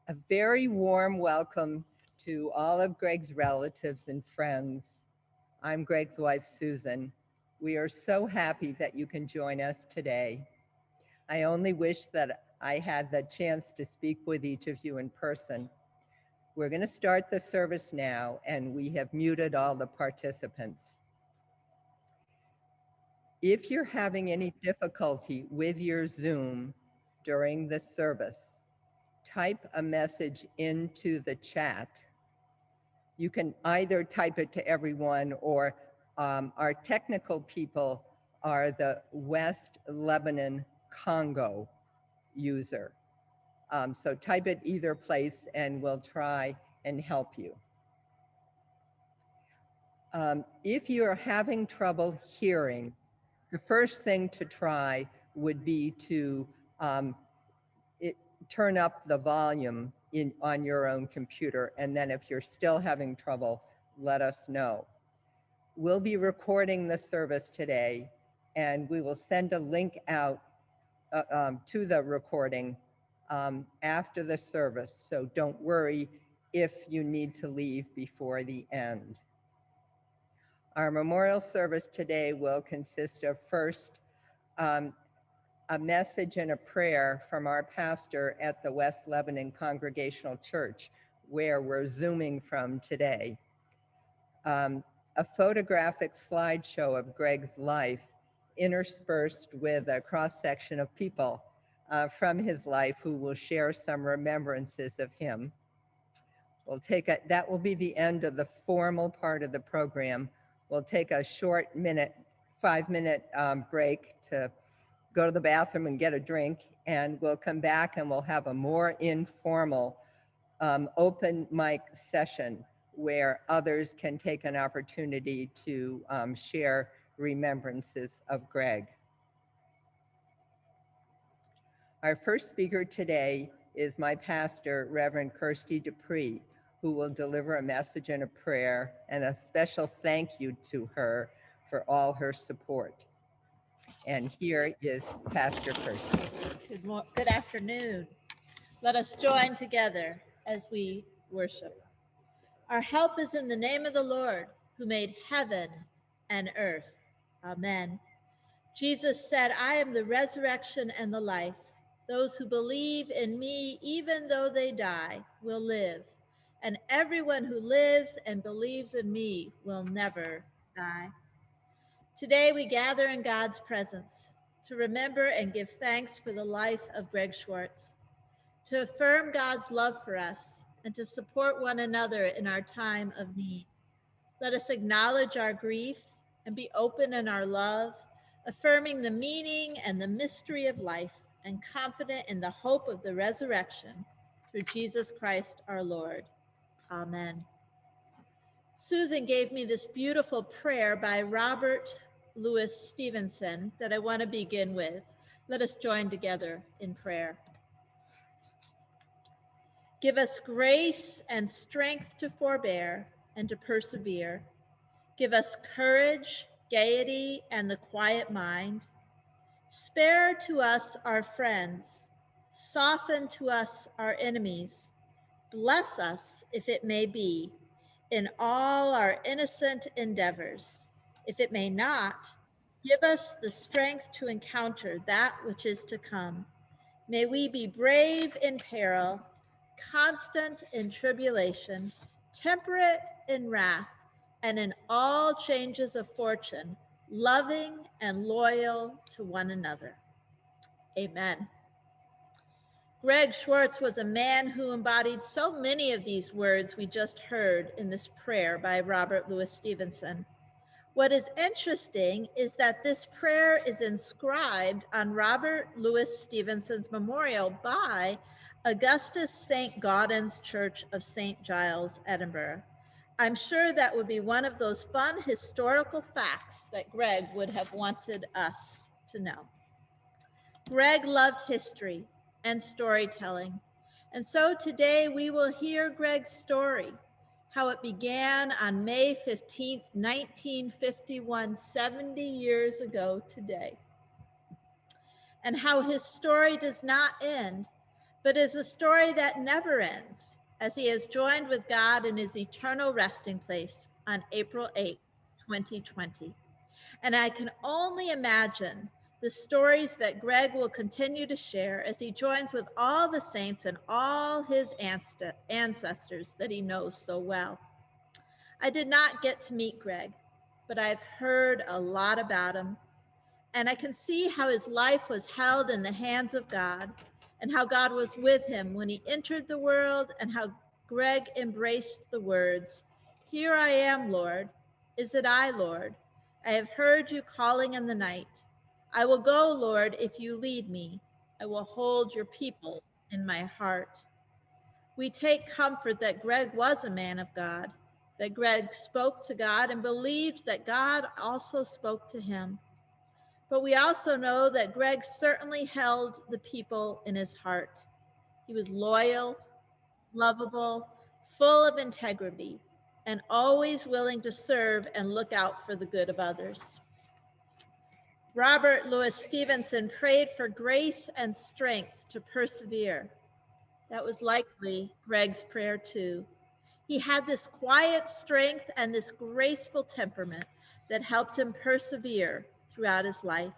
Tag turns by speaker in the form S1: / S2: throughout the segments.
S1: A very warm welcome to all of Greg's relatives and friends. I'm Greg's wife, Susan. We are so happy that you can join us today. I only wish that I had the chance to speak with each of you in person. We're going to start the service now, and we have muted all the participants. If you're having any difficulty with your Zoom during the service, type a message into the chat. You can either type it to everyone, or our technical people are the West Lebanon Congo user. So type it either place and we'll try and help you. If you're having trouble hearing, the first thing to try would be to turn up the volume on your own computer, and then if you're still having trouble, let us know. We'll be recording the service today, and we will send a link out to the recording after the service, so don't worry if you need to leave before the end. Our memorial service today will consist of first a message and a prayer from our pastor at the West Lebanon Congregational Church, where we're Zooming from today. A photographic slideshow of Greg's life, interspersed with a cross-section of people from his life who will share some remembrances of him. That will be the end of the formal part of the program. We'll take a short 5-minute break to go to the bathroom and get a drink, and we'll come back and we'll have a more informal open mic session where others can take an opportunity to share remembrances of Greg. Our first speaker today is my pastor, Reverend Kerstin Dupree, who will deliver a message and a prayer and a special thank you to her for all her support. And here is Pastor Kerstin.
S2: Good afternoon. Let us join together as we worship. Our help is in the name of the Lord, who made heaven and earth. Amen. Jesus said, I am the resurrection and the life. Those who believe in me, even though they die, will live. And everyone who lives and believes in me will never die. Today we gather in God's presence to remember and give thanks for the life of Greg Schwarz, to affirm God's love for us, and to support one another in our time of need. Let us acknowledge our grief and be open in our love, affirming the meaning and the mystery of life, and confident in the hope of the resurrection through Jesus Christ our Lord. Amen. Susan gave me this beautiful prayer by Robert Louis Stevenson that I want to begin with. Let us join together in prayer. Give us grace and strength to forbear and to persevere. Give us courage, gaiety, and the quiet mind. Spare to us our friends. Soften to us our enemies. Bless us, if it may be, in all our innocent endeavors. If it may not, give us the strength to encounter that which is to come. May we be brave in peril, constant in tribulation, temperate in wrath, and in all changes of fortune, loving and loyal to one another. Amen. Greg Schwarz was a man who embodied so many of these words we just heard in this prayer by Robert Louis Stevenson. What is interesting is that this prayer is inscribed on Robert Louis Stevenson's memorial by Augustus Saint Gaudens Church of St. Giles, Edinburgh. I'm sure that would be one of those fun historical facts that Greg would have wanted us to know. Greg loved history and storytelling, and so today we will hear Greg's story, how it began on May 15th, 1951, 70 years ago today, and how his story does not end, but is a story that never ends, as he is joined with God in his eternal resting place on April 8th, 2020. And I can only imagine the stories that Greg will continue to share as he joins with all the saints and all his ancestors that he knows so well. I did not get to meet Greg, but I've heard a lot about him, and I can see how his life was held in the hands of God, and how God was with him when he entered the world, and how Greg embraced the words, "Here I am, Lord. Is it I, Lord? I have heard you calling in the night. I will go, Lord, if you lead me. I will hold your people in my heart." We take comfort that Greg was a man of God, that Greg spoke to God and believed that God also spoke to him. But we also know that Greg certainly held the people in his heart. He was loyal, lovable, full of integrity, and always willing to serve and look out for the good of others. Robert Louis Stevenson prayed for grace and strength to persevere. That was likely Greg's prayer too. He had this quiet strength and this graceful temperament that helped him persevere throughout his life.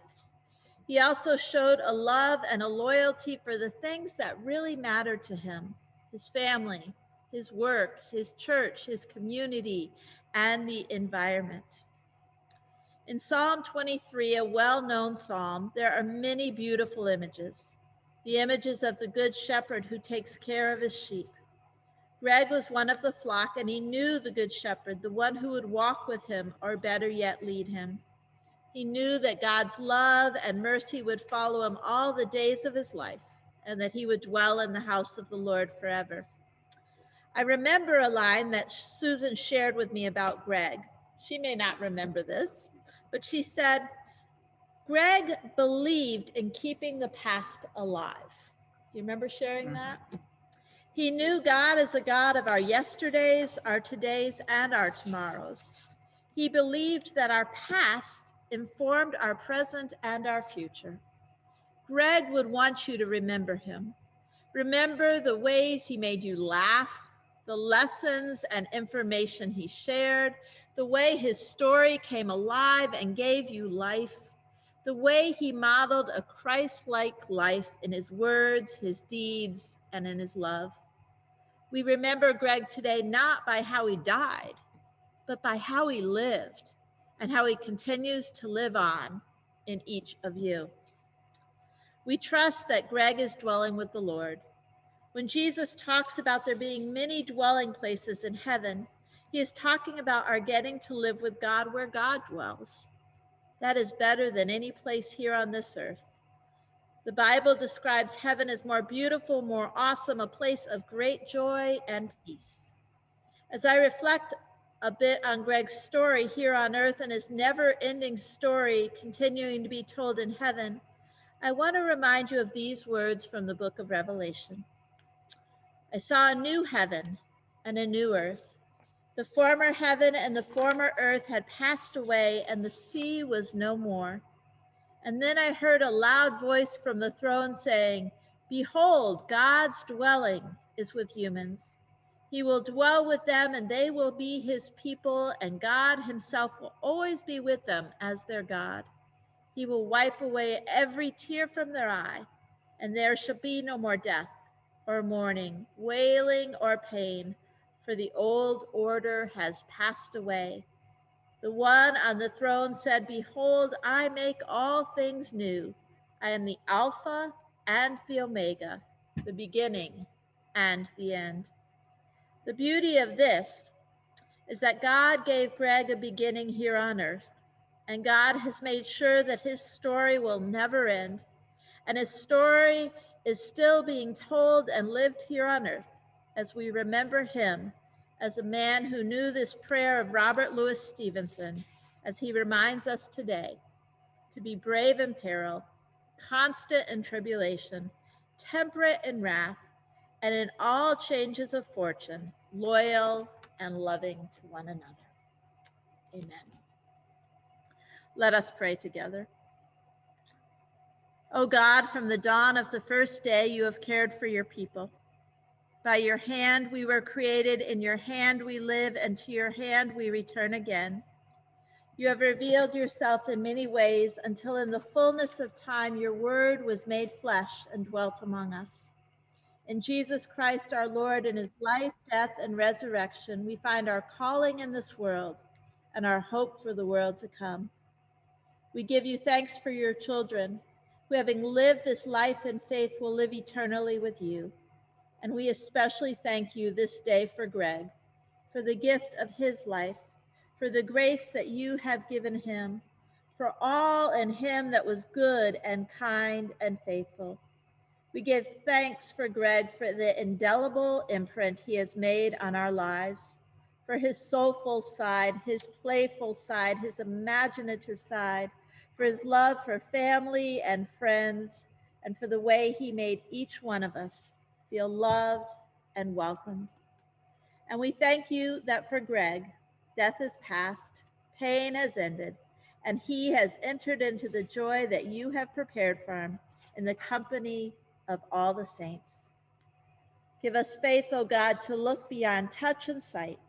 S2: He also showed a love and a loyalty for the things that really mattered to him: his family, his work, his church, his community, and the environment. In Psalm 23, a well-known psalm, there are many beautiful images. The images of the good shepherd who takes care of his sheep. Greg was one of the flock, and he knew the good shepherd, the one who would walk with him, or better yet, lead him. He knew that God's love and mercy would follow him all the days of his life, and that he would dwell in the house of the Lord forever. I remember a line that Susan shared with me about Greg. She may not remember this, but she said, Greg believed in keeping the past alive. Do you remember sharing that? He knew God as a God of our yesterdays, our todays, and our tomorrows. He believed that our past informed our present and our future. Greg would want you to remember him. Remember the ways he made you laugh, the lessons and information he shared, the way his story came alive and gave you life, the way he modeled a Christ-like life in his words, his deeds, and in his love. We remember Greg today not by how he died, but by how he lived and how he continues to live on in each of you. We trust that Greg is dwelling with the Lord. When Jesus talks about there being many dwelling places in heaven, he is talking about our getting to live with God where God dwells. That is better than any place here on this earth. The Bible describes heaven as more beautiful, more awesome, a place of great joy and peace. As I reflect a bit on Greg's story here on earth and his never-ending story continuing to be told in heaven, I want to remind you of these words from the book of Revelation. I saw a new heaven and a new earth. The former heaven and the former earth had passed away, and the sea was no more. And then I heard a loud voice from the throne saying, "Behold, God's dwelling is with humans. He will dwell with them, and they will be his people, and God himself will always be with them as their God. He will wipe away every tear from their eye, and there shall be no more death, or mourning, wailing, or pain, for the old order has passed away." The one on the throne said, "Behold, I make all things new. I am the Alpha and the Omega, the beginning and the end." The beauty of this is that God gave Greg a beginning here on earth, and God has made sure that his story will never end, and his story is still being told and lived here on earth as we remember him as a man who knew this prayer of Robert Louis Stevenson, as he reminds us today, to be brave in peril, constant in tribulation, temperate in wrath, and in all changes of fortune, loyal and loving to one another. Amen. Let us pray together. O God, from the dawn of the first day, you have cared for your people. By your hand we were created, in your hand we live, and to your hand we return again. You have revealed yourself in many ways until in the fullness of time your word was made flesh and dwelt among us. In Jesus Christ our Lord, in his life, death, and resurrection, we find our calling in this world and our hope for the world to come. We give you thanks for your children, who, having lived this life in faith, will live eternally with you. And we especially thank you this day for Greg, for the gift of his life, for the grace that you have given him, for all in him that was good and kind and faithful. We give thanks for Greg, for the indelible imprint he has made on our lives, for his soulful side, his playful side, his imaginative side, for his love for family and friends, and for the way he made each one of us feel loved and welcomed. And we thank you that for Greg, death is past, pain has ended, and he has entered into the joy that you have prepared for him in the company of all the saints. Give us faith, O God, to look beyond touch and sight,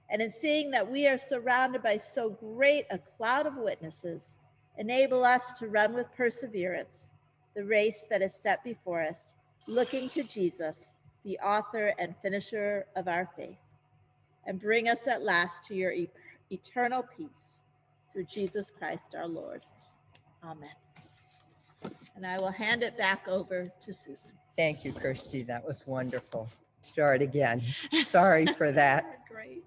S2: and in seeing that we are surrounded by so great a cloud of witnesses, enable us to run with perseverance the race that is set before us, looking to Jesus, the author and finisher of our faith, and bring us at last to your eternal peace through Jesus Christ our Lord. Amen. And I will hand it back over to Susan.
S1: Thank you, Kirsty. That was wonderful. Start again. Sorry for that.
S2: Great.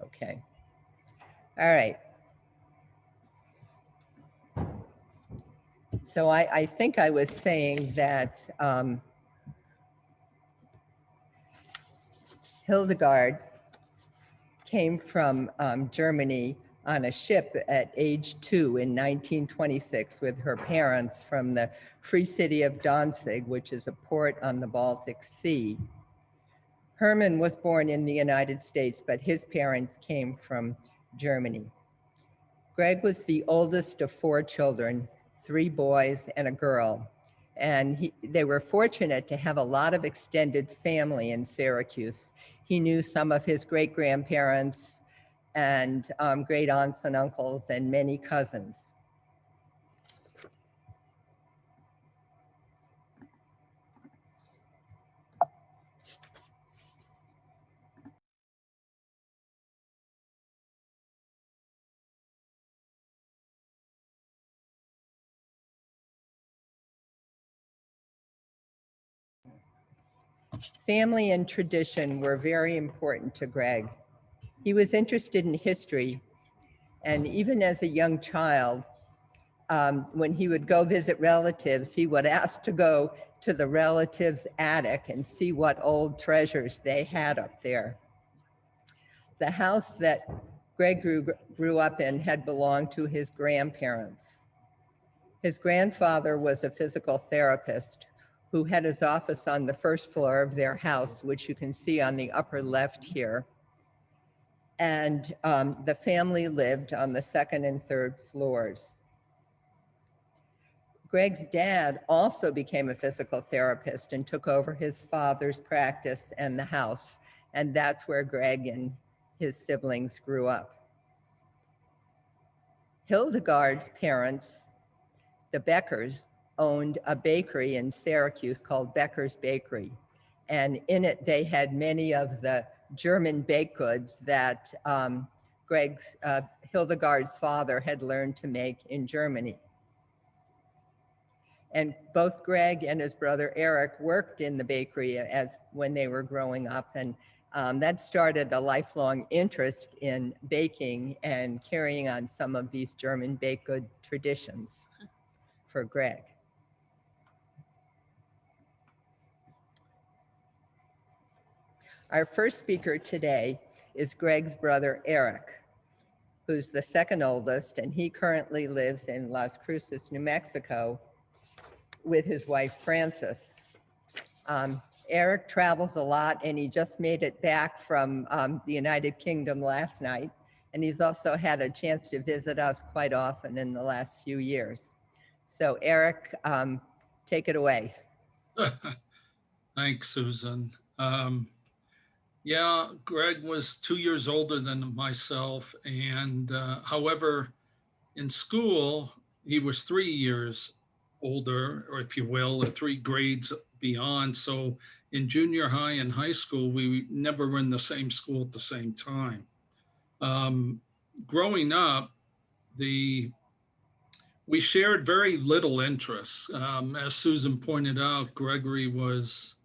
S1: Okay. All right. So I think I was saying that Hildegard came from Germany on a ship at age 2 in 1926 with her parents from the free city of Danzig, which is a port on the Baltic Sea. Hermann was born in the United States, but his parents came from Germany. Greg was the oldest of 4 children, 3 boys and a girl. And they were fortunate to have a lot of extended family in Syracuse. He knew some of his great-grandparents and great aunts and uncles and many cousins. Family and tradition were very important to Greg. He was interested in history, and even as a young child, when he would go visit relatives, he would ask to go to the relatives' attic and see what old treasures they had up there. The house that Greg grew up in had belonged to his grandparents. His grandfather was a physical therapist who had his office on the first floor of their house, which you can see on the upper left here. And the family lived on the 2nd and 3rd floors. Greg's dad also became a physical therapist and took over his father's practice and the house. And that's where Greg and his siblings grew up. Hildegard's parents, the Beckers, owned a bakery in Syracuse called Becker's Bakery. And in it, they had many of the German baked goods that Hildegard's father had learned to make in Germany. And both Greg and his brother Eric worked in the bakery when they were growing up. And that started a lifelong interest in baking and carrying on some of these German baked good traditions for Greg. Our first speaker today is Greg's brother Eric, who's the 2nd oldest, and he currently lives in Las Cruces, New Mexico, with his wife, Frances. Eric travels a lot, and he just made it back from the United Kingdom last night, And he's also had a chance to visit us quite often in the last few years. So Eric, take it away.
S3: Thanks, Susan. Yeah, Greg was 2 years older than myself. And however, in school, he was 3 years older, or if you will, or 3 grades beyond. So in junior high and high school, we never were in the same school at the same time. Growing up, we shared very little interests. As Susan pointed out, Gregory was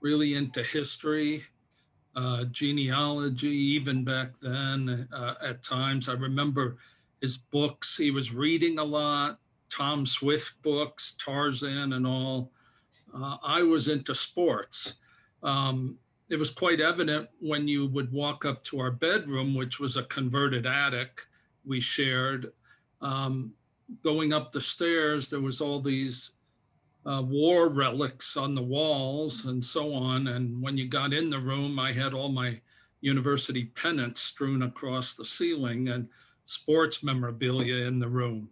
S3: really into history, genealogy, even back then at times. I remember his books. He was reading a lot, Tom Swift books, Tarzan and all. I was into sports. It was quite evident when you would walk up to our bedroom, which was a converted attic we shared. Going up the stairs, there was all these war relics on the walls and so on. And when you got in the room, I had all my university pennants strewn across the ceiling and sports memorabilia in the room.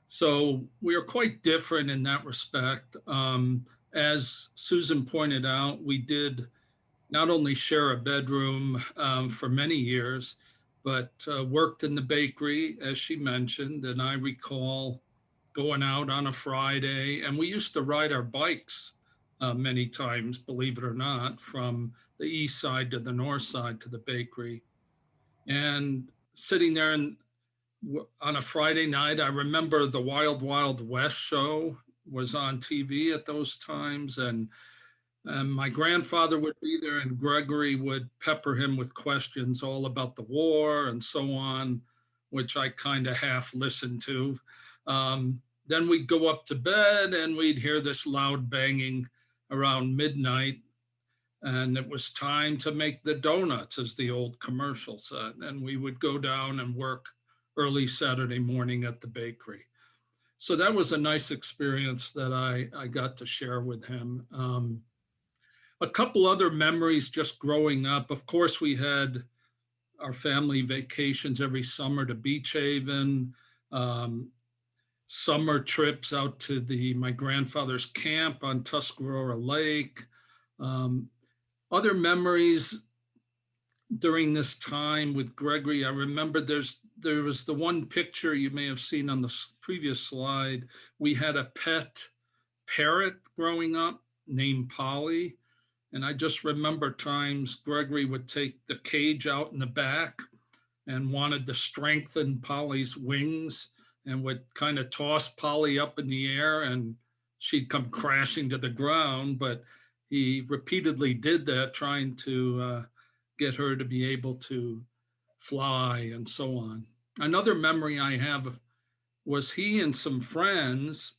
S3: So we are quite different in that respect. As Susan pointed out, we did not only share a bedroom for many years, but worked in the bakery, as she mentioned. And I recall going out on a Friday, and we used to ride our bikes many times, believe it or not, from the east side to the north side to the bakery. And sitting there on a Friday night, I remember the Wild Wild West show was on TV at those times, and my grandfather would be there, and Gregory would pepper him with questions all about the war and so on, which I kind of half listened to. Then we'd go up to bed and we'd hear this loud banging around midnight. And it was time to make the donuts, as the old commercial said. And we would go down and work early Saturday morning at the bakery. So that was a nice experience that I got to share with him. A couple other memories just growing up. Of course, we had our family vacations every summer to Beach Haven, summer trips out to my grandfather's camp on Tuscarora Lake. Other memories during this time with Gregory, I remember there was the one picture you may have seen on the previous slide. We had a pet parrot growing up named Polly. And I just remember times Gregory would take the cage out in the back and wanted to strengthen Polly's wings and would kind of toss Polly up in the air and she'd come crashing to the ground. But he repeatedly did that, trying to get her to be able to fly and so on. Another memory I have was he and some friends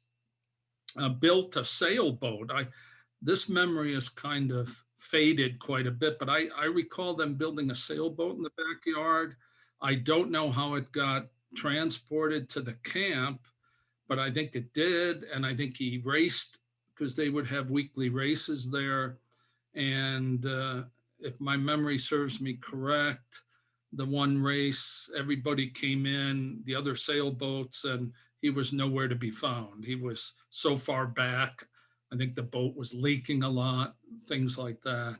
S3: built a sailboat. This memory is kind of faded quite a bit, but I recall them building a sailboat in the backyard. I don't know how it got transported to the camp, but I think it did. And I think he raced, because they would have weekly races there. And if my memory serves me correct, the one race, everybody came in, the other sailboats, and he was nowhere to be found. He was so far back. I think the boat was leaking a lot, things like that.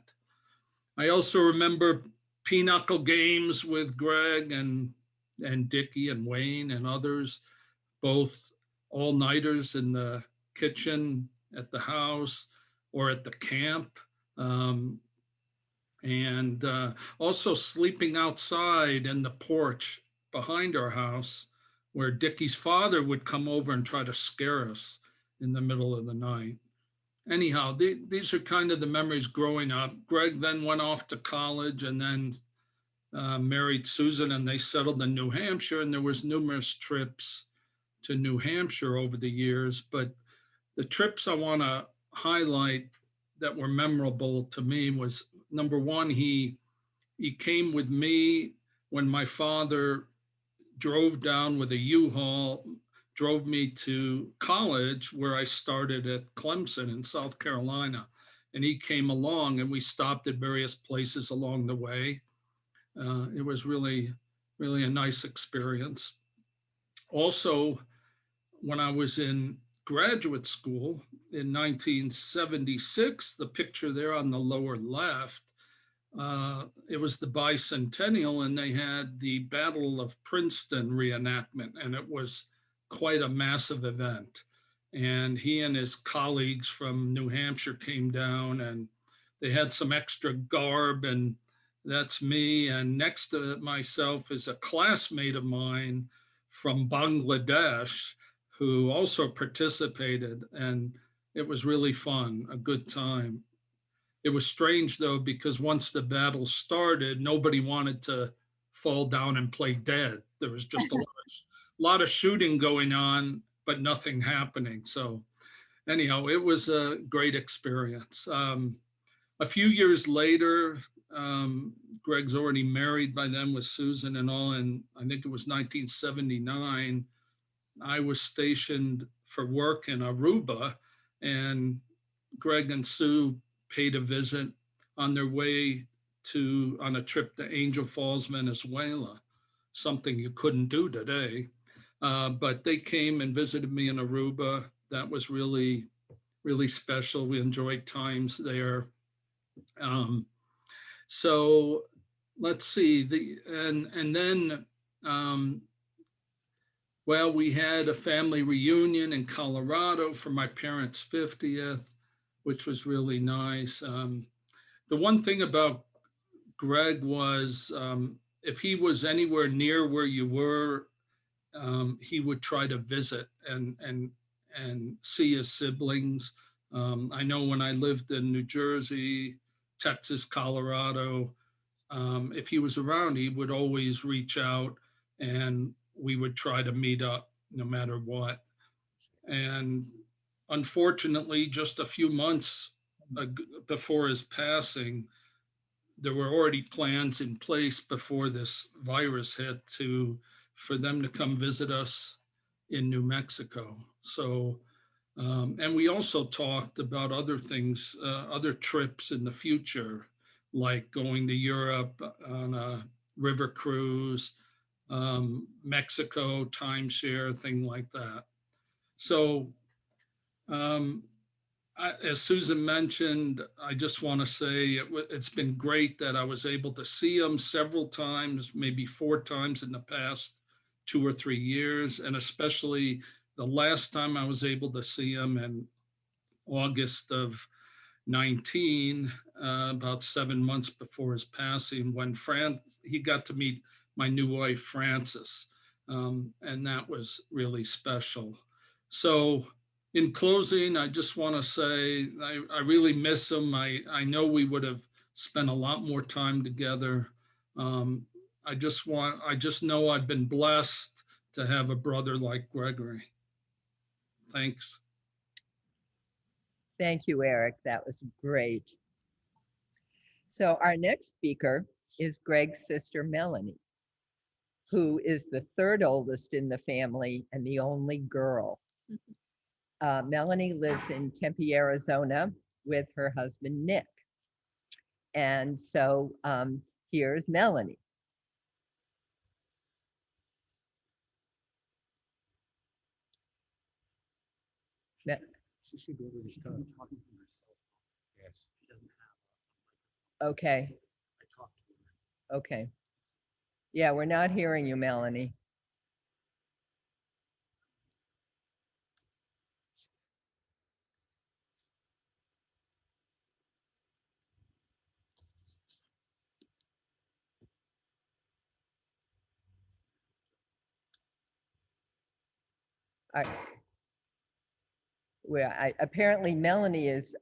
S3: I also remember pinochle games with Greg and Dickie and Wayne and others, both all-nighters in the kitchen at the house or at the camp. And also sleeping outside in the porch behind our house, where Dickie's father would come over and try to scare us in the middle of the night. Anyhow, these are kind of the memories growing up. Greg then went off to college and then married Susan, and they settled in New Hampshire, and there was numerous trips to New Hampshire over the years. But the trips I want to highlight that were memorable to me was, number one, he came with me when my father drove down with a U-Haul, drove me to college, where I started at Clemson in South Carolina. And he came along and we stopped at various places along the way. It was really really a nice experience. Also, when I was in graduate school in 1976, the picture there on the lower left, it was the bicentennial, and they had the Battle of Princeton reenactment, and it was quite a massive event. And he and his colleagues from New Hampshire came down, and they had some extra garb, and that's me. And next to myself is a classmate of mine from Bangladesh who also participated, and it was really fun, a good time. It was strange though, because once the battle started, nobody wanted to fall down and play dead. There was just a lot of shooting going on, but nothing happening. So anyhow, it was a great experience. A few years later, Greg's already married by then with Susan and all, and I think it was 1979. I was stationed for work in Aruba, and Greg and Sue paid a visit on their way on a trip to Angel Falls, Venezuela, something you couldn't do today. But they came and visited me in Aruba. That was really, really special. We enjoyed times there. So let's see, and then, well, we had a family reunion in Colorado for my parents' 50th, which was really nice. The one thing about Greg was, if he was anywhere near where you were, he would try to visit and see his siblings. I know when I lived in New Jersey, Texas, Colorado, if he was around, he would always reach out, and we would try to meet up no matter what. And unfortunately, just a few months before his passing, there were already plans in place before this virus hit for them to come visit us in New Mexico. So, and we also talked about other things, other trips in the future, like going to Europe on a river cruise, Mexico, timeshare, thing like that. So, as Susan mentioned, I just want to say it's been great that I was able to see him several times, maybe 4 times in the past 2 or 3 years, and especially the last time I was able to see him in August of 19, about 7 months before his passing, when he got to meet my new wife, Frances, and that was really special. So in closing, I just want to say I really miss him. I know we would have spent a lot more time together. I just know I've been blessed to have a brother like Gregory. Thanks.
S1: Thank you, Eric. That was great. So our next speaker is Greg's sister, Melanie, who is the 3rd oldest in the family and the only girl. Melanie lives in Tempe, Arizona with her husband, Nick. And so here's Melanie.
S4: She should be able to start talking to herself. Yes. She doesn't have a
S1: Okay.
S4: I talked to her.
S1: Okay. Yeah, we're not hearing you, Melanie. Apparently Melanie is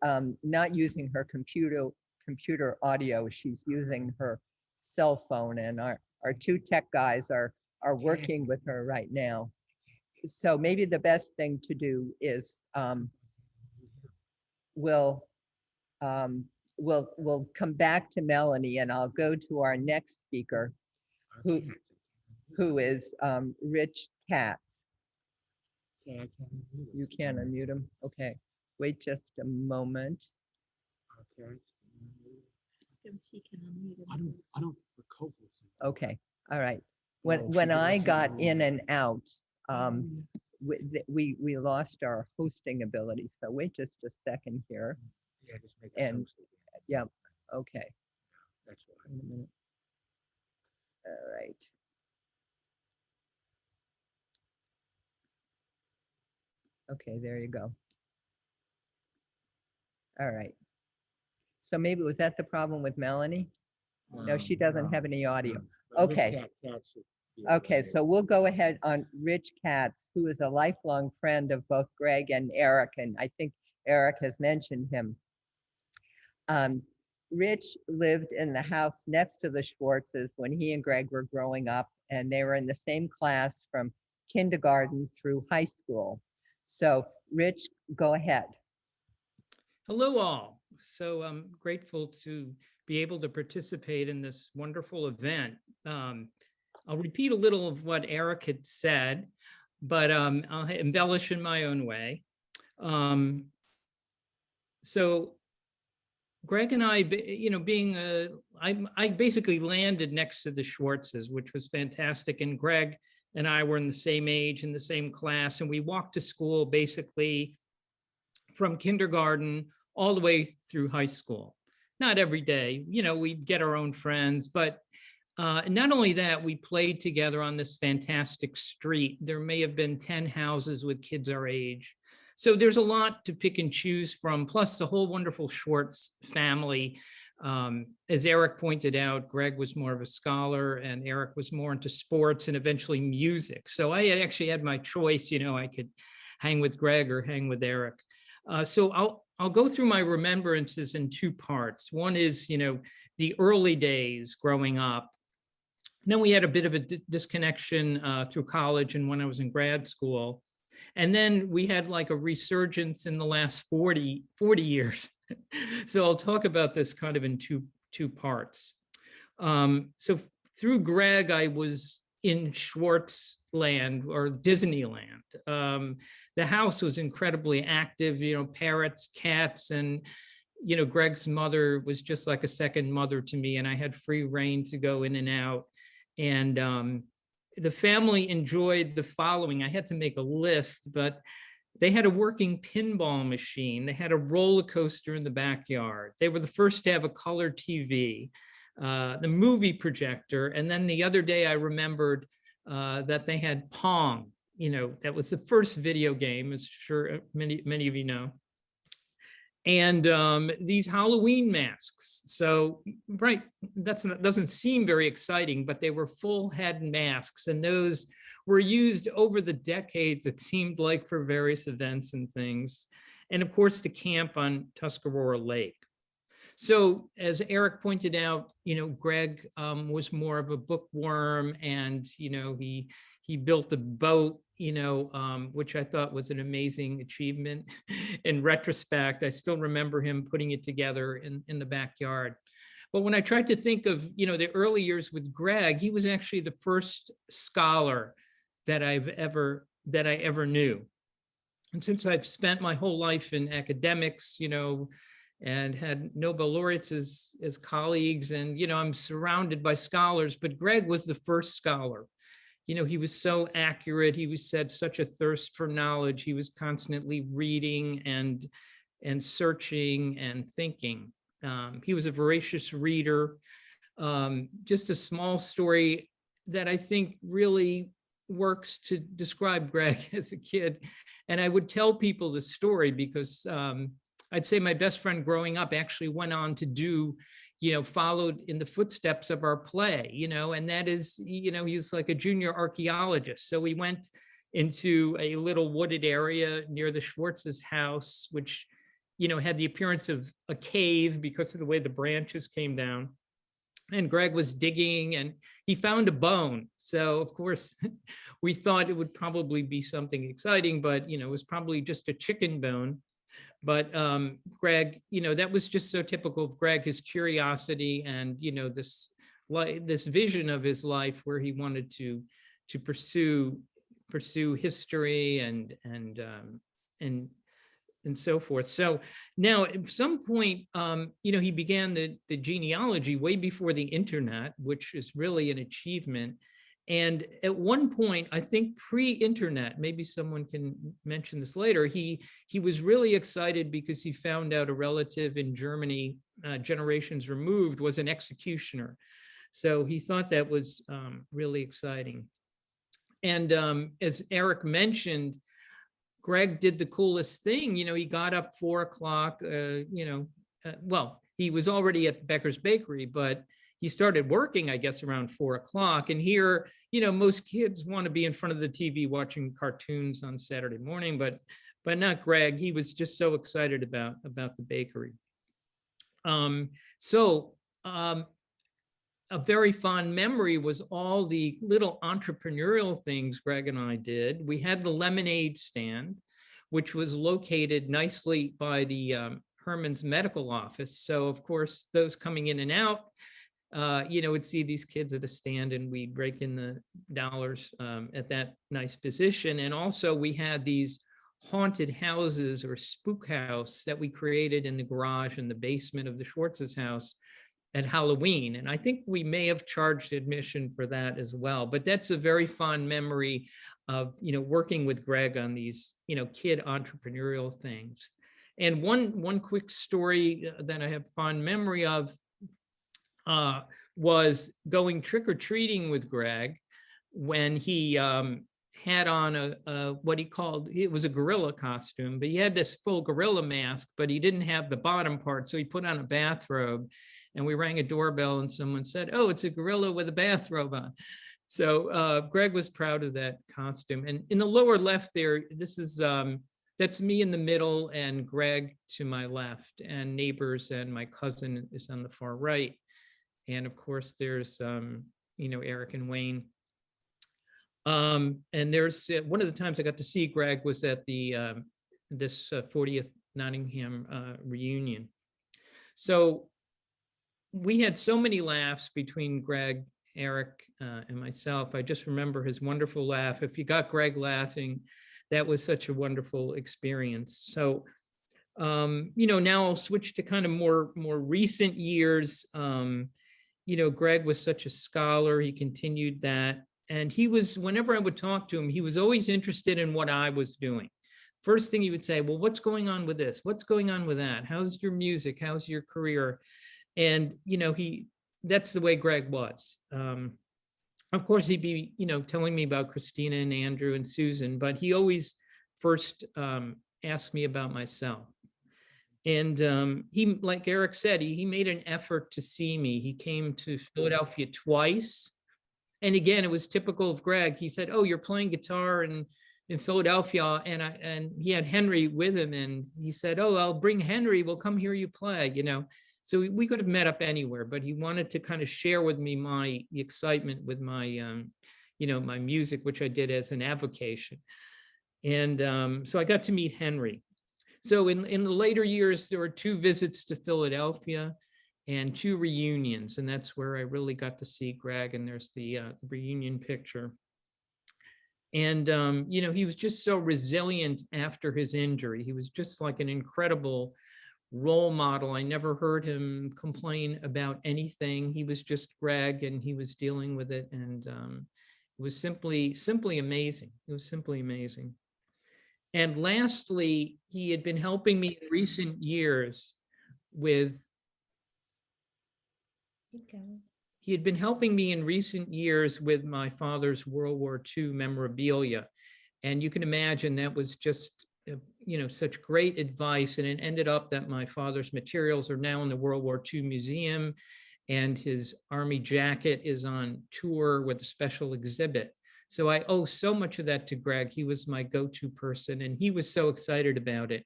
S1: not using her computer audio. She's using her cell phone, and our 2 tech guys are working with her right now. So maybe the best thing to do is we'll come back to Melanie, and I'll go to our next speaker, who is Rich Katz. You can unmute him. Okay. Wait just a moment.
S4: Okay.
S2: He can unmute himself.
S4: I don't recall.
S1: Okay. All right. when I got in and out, we lost our hosting ability. So wait just a second here.
S4: Yeah, just make it
S1: And
S4: toast again.
S1: yeah, okay.
S4: That's why.
S1: Wait a minute. All right. Okay, there you go. All right. So maybe was that the problem with Melanie? No, she doesn't have any audio.
S4: But Rich
S1: Okay.
S4: Katz should be able to
S1: Okay,
S4: do it.
S1: so we'll go ahead on Rich Katz, who is a lifelong friend of both Greg and Eric, and I think Eric has mentioned him. Rich lived in the house next to the Schwartzes when he and Greg were growing up, and they were in the same class from kindergarten through high school. So Rich, go ahead.
S5: Hello all. So I'm grateful to be able to participate in this wonderful event. I'll repeat a little of what Eric had said, but I'll embellish in my own way. So Greg and I, I basically landed next to the Schwartzes, which was fantastic. And Greg and I were in the same age, in the same class, and we walked to school basically from kindergarten all the way through high school. Not every day, we'd get our own friends, but not only that, we played together on this fantastic street. There may have been 10 houses with kids our age. So there's a lot to pick and choose from, plus the whole wonderful Schwartz family. As Eric pointed out, Greg was more of a scholar and Eric was more into sports and eventually music. So I had actually had my choice, I could hang with Greg or hang with Eric. So I'll go through my remembrances in two parts. One is, the early days growing up. And then we had a bit of a disconnection through college and when I was in grad school. And then we had like a resurgence in the last 40 years. So I'll talk about this kind of in two parts. So through Greg, I was in Schwartz land or Disneyland. The house was incredibly active, parrots, cats, and, Greg's mother was just like a second mother to me, and I had free reign to go in and out. And the family enjoyed the following. I had to make a list, but they had a working pinball machine. They had a roller coaster in the backyard. They were the first to have a color TV, the movie projector. And then the other day I remembered that they had Pong, that was the first video game, as sure many of you know. And these Halloween masks. So, right, doesn't seem very exciting, but they were full head masks. And those were used over the decades, it seemed like, for various events and things. And of course, the camp on Tuscarora Lake. So as Eric pointed out, Greg was more of a bookworm, and, he built a boat, which I thought was an amazing achievement. In retrospect, I still remember him putting it together in the backyard. But when I tried to think of, the early years with Greg, he was actually the first scholar that I ever knew. And since I've spent my whole life in academics, and had Nobel laureates as colleagues, and, I'm surrounded by scholars, but Greg was the first scholar. He was so accurate. He had such a thirst for knowledge. He was constantly reading and searching and thinking. He was a voracious reader. Just a small story that I think really works to describe Greg as a kid. And I would tell people the story because I'd say my best friend growing up actually went on to do, followed in the footsteps of our play, and that is, he's like a junior archaeologist. So we went into a little wooded area near the Schwartz's house, which, had the appearance of a cave because of the way the branches came down. And Greg was digging and he found a bone. So of course we thought it would probably be something exciting, but, it was probably just a chicken bone. But Greg, that was just so typical of Greg, his curiosity and, this vision of his life where he wanted to pursue history and so forth. So now at some point, he began the genealogy way before the internet, which is really an achievement. And at one point, I think pre-internet, maybe someone can mention this later, he was really excited because he found out a relative in Germany, generations removed, was an executioner. So he thought that was really exciting. And as Eric mentioned, Greg did the coolest thing. He got up 4 o'clock, well, he was already at Becker's Bakery, but he started working, I guess, around 4 o'clock. And here, most kids want to be in front of the TV watching cartoons on Saturday morning, but not Greg. He was just so excited about the bakery. A very fond memory was all the little entrepreneurial things Greg and I did. We had the lemonade stand, which was located nicely by the Herman's medical office. So of course, those coming in and out, would see these kids at a stand, and we'd break in the dollars at that nice position. And also we had these haunted houses or spook house that we created in the garage in the basement of the Schwartz's house at Halloween. And I think we may have charged admission for that as well. But that's a very fond memory of, working with Greg on these, kid entrepreneurial things. And one quick story that I have fond memory of was going trick-or-treating with Greg when he had on what he called, it was a gorilla costume, but he had this full gorilla mask, but he didn't have the bottom part. So he put on a bathrobe, and we rang a doorbell and someone said, "Oh, it's a gorilla with a bathrobe on." So Greg was proud of that costume. And in the lower left there, this is, that's me in the middle and Greg to my left, and neighbors, and my cousin is on the far right. And of course there's, Eric and Wayne. And there's one of the times I got to see Greg was at the this 40th Nottingham reunion. So we had so many laughs between Greg, Eric, and myself. I just remember his wonderful laugh. If you got Greg laughing, that was such a wonderful experience. So, now I'll switch to kind of more recent years. Greg was such a scholar. He continued that. And he was, whenever I would talk to him, he was always interested in what I was doing. First thing he would say, "Well, what's going on with this? What's going on with that? How's your music? How's your career?" And, that's the way Greg was. Of course, he'd be, telling me about Kristina and Andrew and Susan, but he always first asked me about myself. And he, like Eric said, he made an effort to see me. He came to Philadelphia twice. And again, it was typical of Greg. He said, "Oh, you're playing guitar in Philadelphia." And he had Henry with him. And he said, "Oh, I'll bring Henry. We'll come hear you play," So we could have met up anywhere, but he wanted to kind of share with me my excitement with my, my music, which I did as an avocation. And so I got to meet Henry. So in the later years, there were 2 visits to Philadelphia and 2 reunions. And that's where I really got to see Greg. And there's the reunion picture. And, he was just so resilient after his injury. He was just like an incredible role model. I never heard him complain about anything. He was just Greg, and he was dealing with it. And it was simply amazing. It was simply amazing. And lastly, he had been helping me in recent years with my father's World War II memorabilia. And you can imagine that was just, such great advice. And it ended up that my father's materials are now in the World War II Museum, and his Army jacket is on tour with a special exhibit. So I owe so much of that to Greg. He was my go-to person, and he was so excited about it.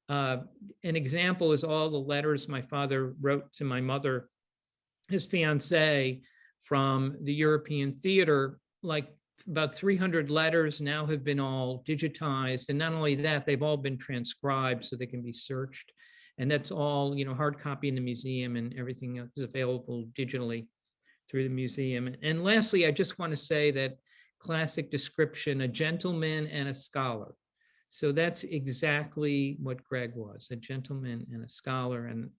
S5: An example is all the letters my father wrote to my mother, his fiancée, from the European theater. Like about 300 letters now have been all digitized. And not only that, they've all been transcribed so they can be searched. And that's all, hard copy in the museum, and everything is available digitally through the museum. And lastly, I just want to say that classic description, a gentleman and a scholar. So that's exactly what Greg was, a gentleman and a scholar. And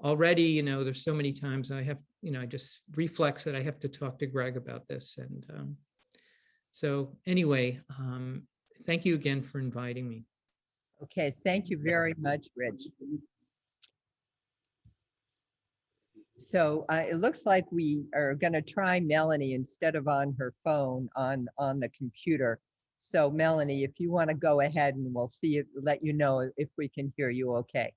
S5: already, you know, there's so many times I have, you know, I just reflex that I have to talk to Greg about this. And so anyway, thank you again for inviting me.
S1: Okay, thank you very much, Rich. So it looks like we are going to try Melanie instead of on her phone on the computer. So Melanie, if you want to go ahead, and we'll see it, let you know if we can hear you okay.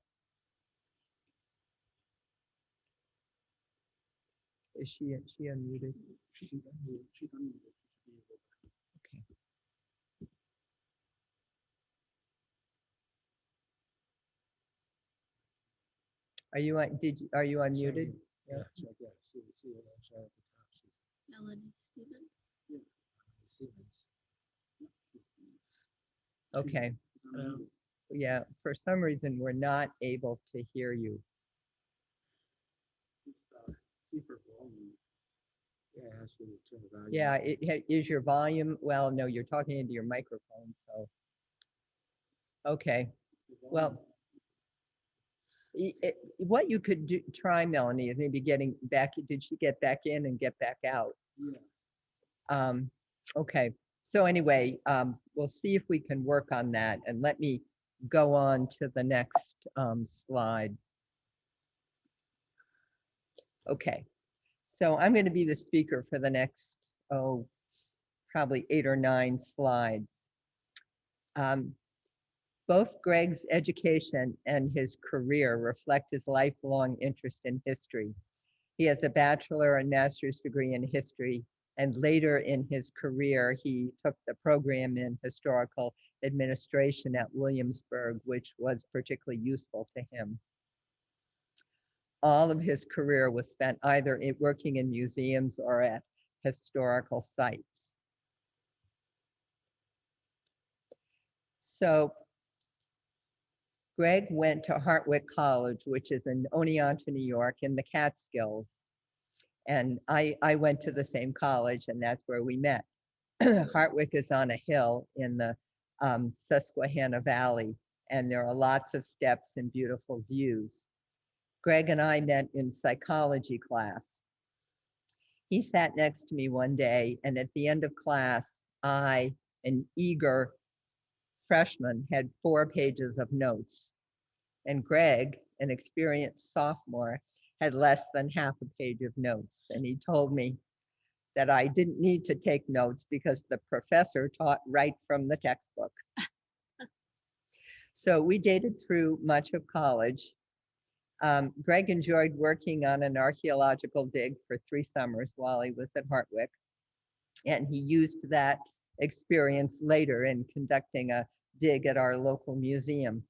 S1: Is she unmuted?
S4: She's unmuted. She's unmuted.
S1: Okay. Are you unmuted?
S4: Yeah. See it at the top.
S2: Melanie Seamans.
S4: Yeah. Seamans.
S1: Okay. Yeah, for some reason, we're not able to hear you.
S4: Keep her volume. Yeah, ask her to turn the volume.
S1: Yeah, is your volume, well, no, you're talking into your microphone, so. Okay, well, what you could do, try, Melanie, is maybe getting back, did she get back in and get back out?
S4: Yeah.
S1: Okay, so anyway, we'll see if we can work on that, and let me go on to the next slide. Okay, so I'm going to be the speaker for the next, probably 8 or 9 slides. Both Greg's education and his career reflect his lifelong interest in history. He has a bachelor and master's degree in history, and later in his career, he took the program in historical administration at Williamsburg, which was particularly useful to him. All of his career was spent either working in museums or at historical sites. So Greg went to Hartwick College, which is in Oneonta, New York, in the Catskills. And I went to the same college, and that's where we met. Hartwick is on a hill in the Susquehanna Valley, and there are lots of steps and beautiful views. Greg and I met in psychology class. He sat next to me one day, and at the end of class, I, an eager freshman, had 4 pages of notes. And Greg, an experienced sophomore, had less than half a page of notes. And he told me that I didn't need to take notes because the professor taught right from the textbook. So we dated through much of college. Greg enjoyed working on an archaeological dig for 3 summers while he was at Hartwick. And he used that experience later in conducting a dig at our local museum.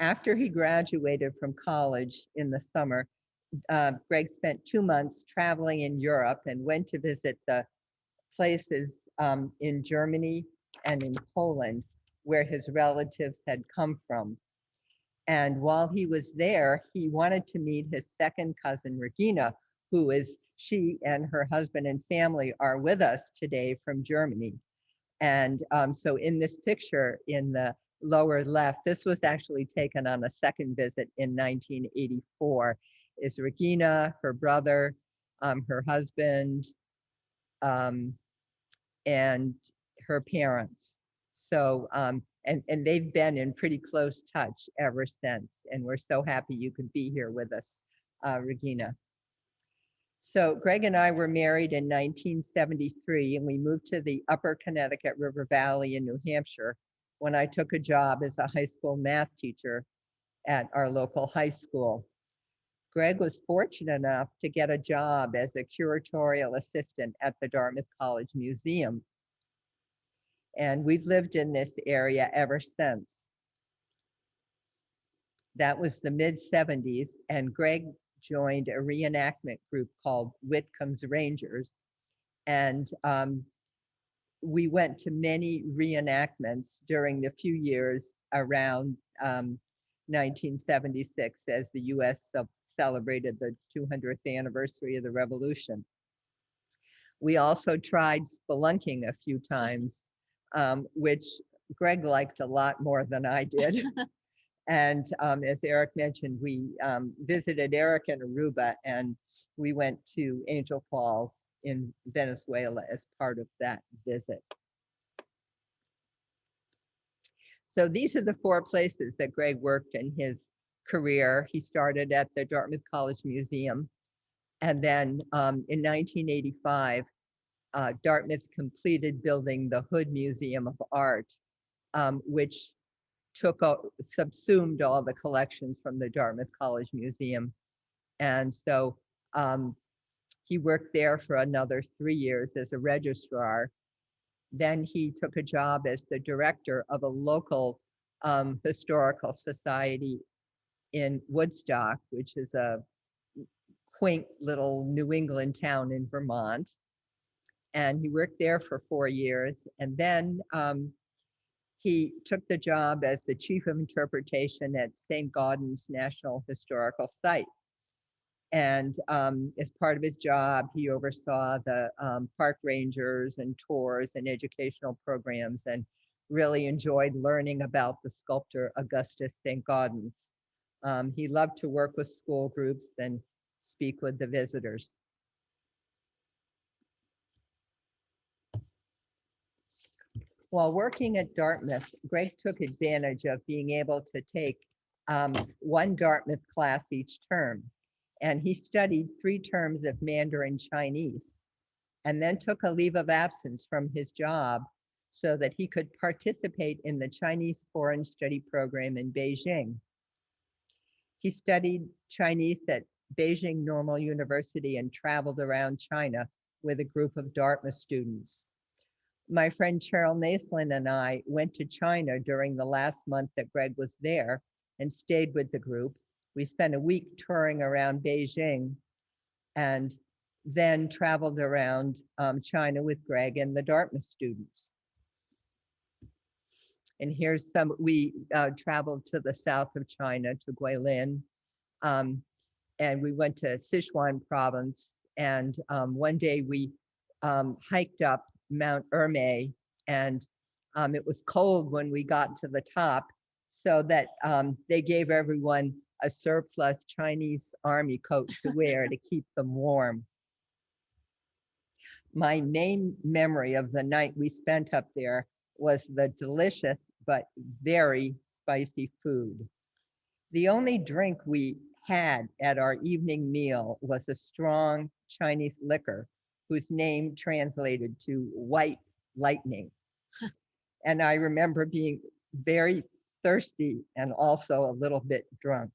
S1: After he graduated from college in the summer, Greg spent 2 months traveling in Europe and went to visit the places in Germany and in Poland where his relatives had come from. And while he was there, he wanted to meet his second cousin, Regina, she and her husband and family are with us today from Germany. And so in this picture in the lower left, this was actually taken on a second visit in 1984, is Regina, her brother, her husband, and her parents. So, and they've been in pretty close touch ever since. And we're so happy you could be here with us, Regina. So Greg and I were married in 1973, and we moved to the Upper Connecticut River Valley in New Hampshire when I took a job as a high school math teacher at our local high school. Greg was fortunate enough to get a job as a curatorial assistant at the Dartmouth College Museum. And we've lived in this area ever since. That was the mid-70s, and Greg joined a reenactment group called Whitcomb's Rangers. And we went to many reenactments during the few years around 1976 as the US celebrated the 200th anniversary of the Revolution. We also tried spelunking a few times, which Greg liked a lot more than I did. And as Eric mentioned, we visited Eric in Aruba, and we went to Angel Falls in Venezuela as part of that visit. So these are the 4 places that Greg worked in his career. He started at the Dartmouth College Museum, and then in 1985, Dartmouth completed building the Hood Museum of Art, which subsumed all the collections from the Dartmouth College Museum. And so he worked there for another 3 years as a registrar. Then he took a job as the director of a local historical society in Woodstock, which is a quaint little New England town in Vermont. And he worked there for 4 years. And then he took the job as the chief of interpretation at Saint Gaudens National Historical Site. And as part of his job, he oversaw the park rangers and tours and educational programs, and really enjoyed learning about the sculptor Augustus Saint Gaudens. He loved to work with school groups and speak with the visitors. While working at Dartmouth, Greg took advantage of being able to take 1 Dartmouth class each term. And he studied 3 terms of Mandarin Chinese, and then took a leave of absence from his job so that he could participate in the Chinese Foreign Study Program in Beijing. He studied Chinese at Beijing Normal University and traveled around China with a group of Dartmouth students. My friend Cheryl Naslund and I went to China during the last month that Greg was there and stayed with the group. We spent a week touring around Beijing and then traveled around China with Greg and the Dartmouth students. And here's we traveled to the south of China, to Guilin, and we went to Sichuan province. And one day we hiked up Mount Ermei, and it was cold when we got to the top, so that they gave everyone a surplus Chinese army coat to wear to keep them warm. My main memory of the night we spent up there was the delicious but very spicy food. The only drink we had at our evening meal was a strong Chinese liquor whose name translated to white lightning. And I remember being very thirsty and also a little bit drunk.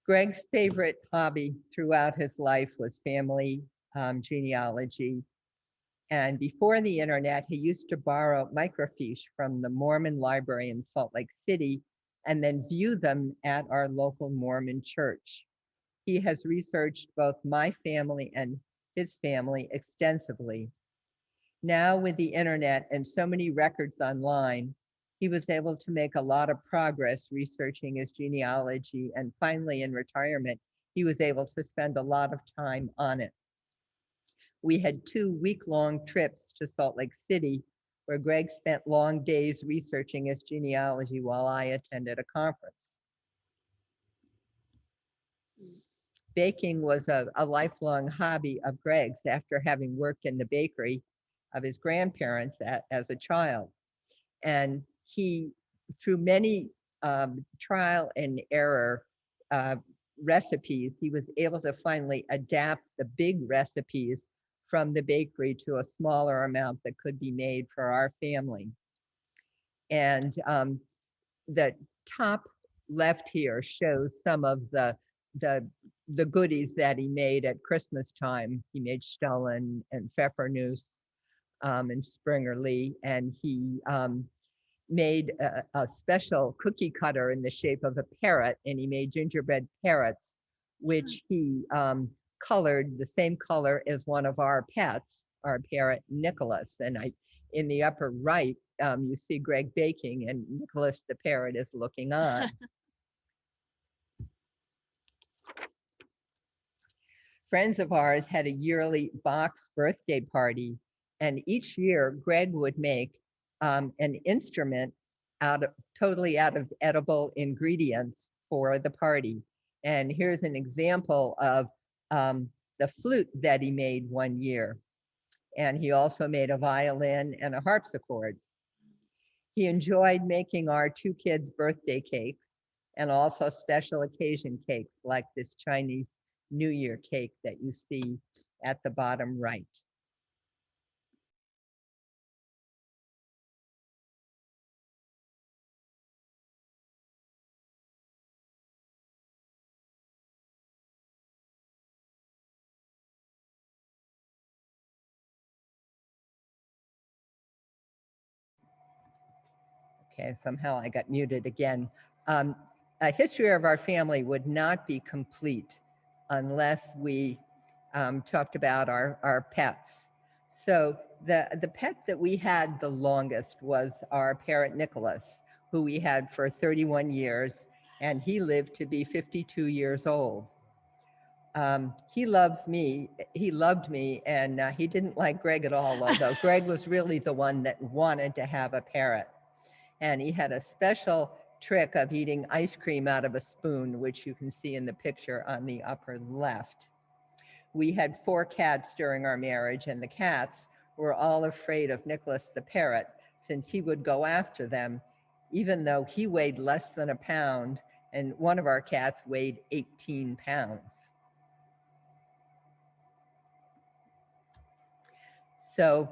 S1: Greg's favorite hobby throughout his life was family genealogy. And before the internet, he used to borrow microfiche from the Mormon library in Salt Lake City and then view them at our local Mormon church. He has researched both my family and his family extensively. Now with the internet and so many records online, he was able to make a lot of progress researching his genealogy, and finally in retirement, he was able to spend a lot of time on it. We had 2 week-long trips to Salt Lake City, where Greg spent long days researching his genealogy while I attended a conference. Baking was a lifelong hobby of Greg's after having worked in the bakery of his grandparents as a child. And he, through many trial and error recipes, he was able to finally adapt the big recipes from the bakery to a smaller amount that could be made for our family. And the top left here shows some of the goodies that he made at Christmas time. He made Stollen and Pfeffernuss and Springerlee, and he made a special cookie cutter in the shape of a parrot, and he made gingerbread parrots, which he colored the same color as one of our pets, our parrot Nicholas. And in the upper right, you see Greg baking, and Nicholas the parrot is looking on. Friends of ours had a yearly box birthday party, and each year Greg would make an instrument totally out of edible ingredients for the party. And here's an example of the flute that he made one year. And he also made a violin and a harpsichord. He enjoyed making our two kids' birthday cakes and also special occasion cakes like this Chinese New Year cake that you see at the bottom right. Okay, somehow I got muted again. A history of our family would not be complete unless we talked about our pets. So the pet that we had the longest was our parrot Nicholas, who we had for 31 years, and he lived to be 52 years old. He loved me, and he didn't like Greg at all, although Greg was really the one that wanted to have a parrot. And he had a special trick of eating ice cream out of a spoon, which you can see in the picture on the upper left. We had 4 cats during our marriage, and the cats were all afraid of Nicholas the parrot, since he would go after them, even though he weighed less than a pound, and one of our cats weighed 18 pounds. So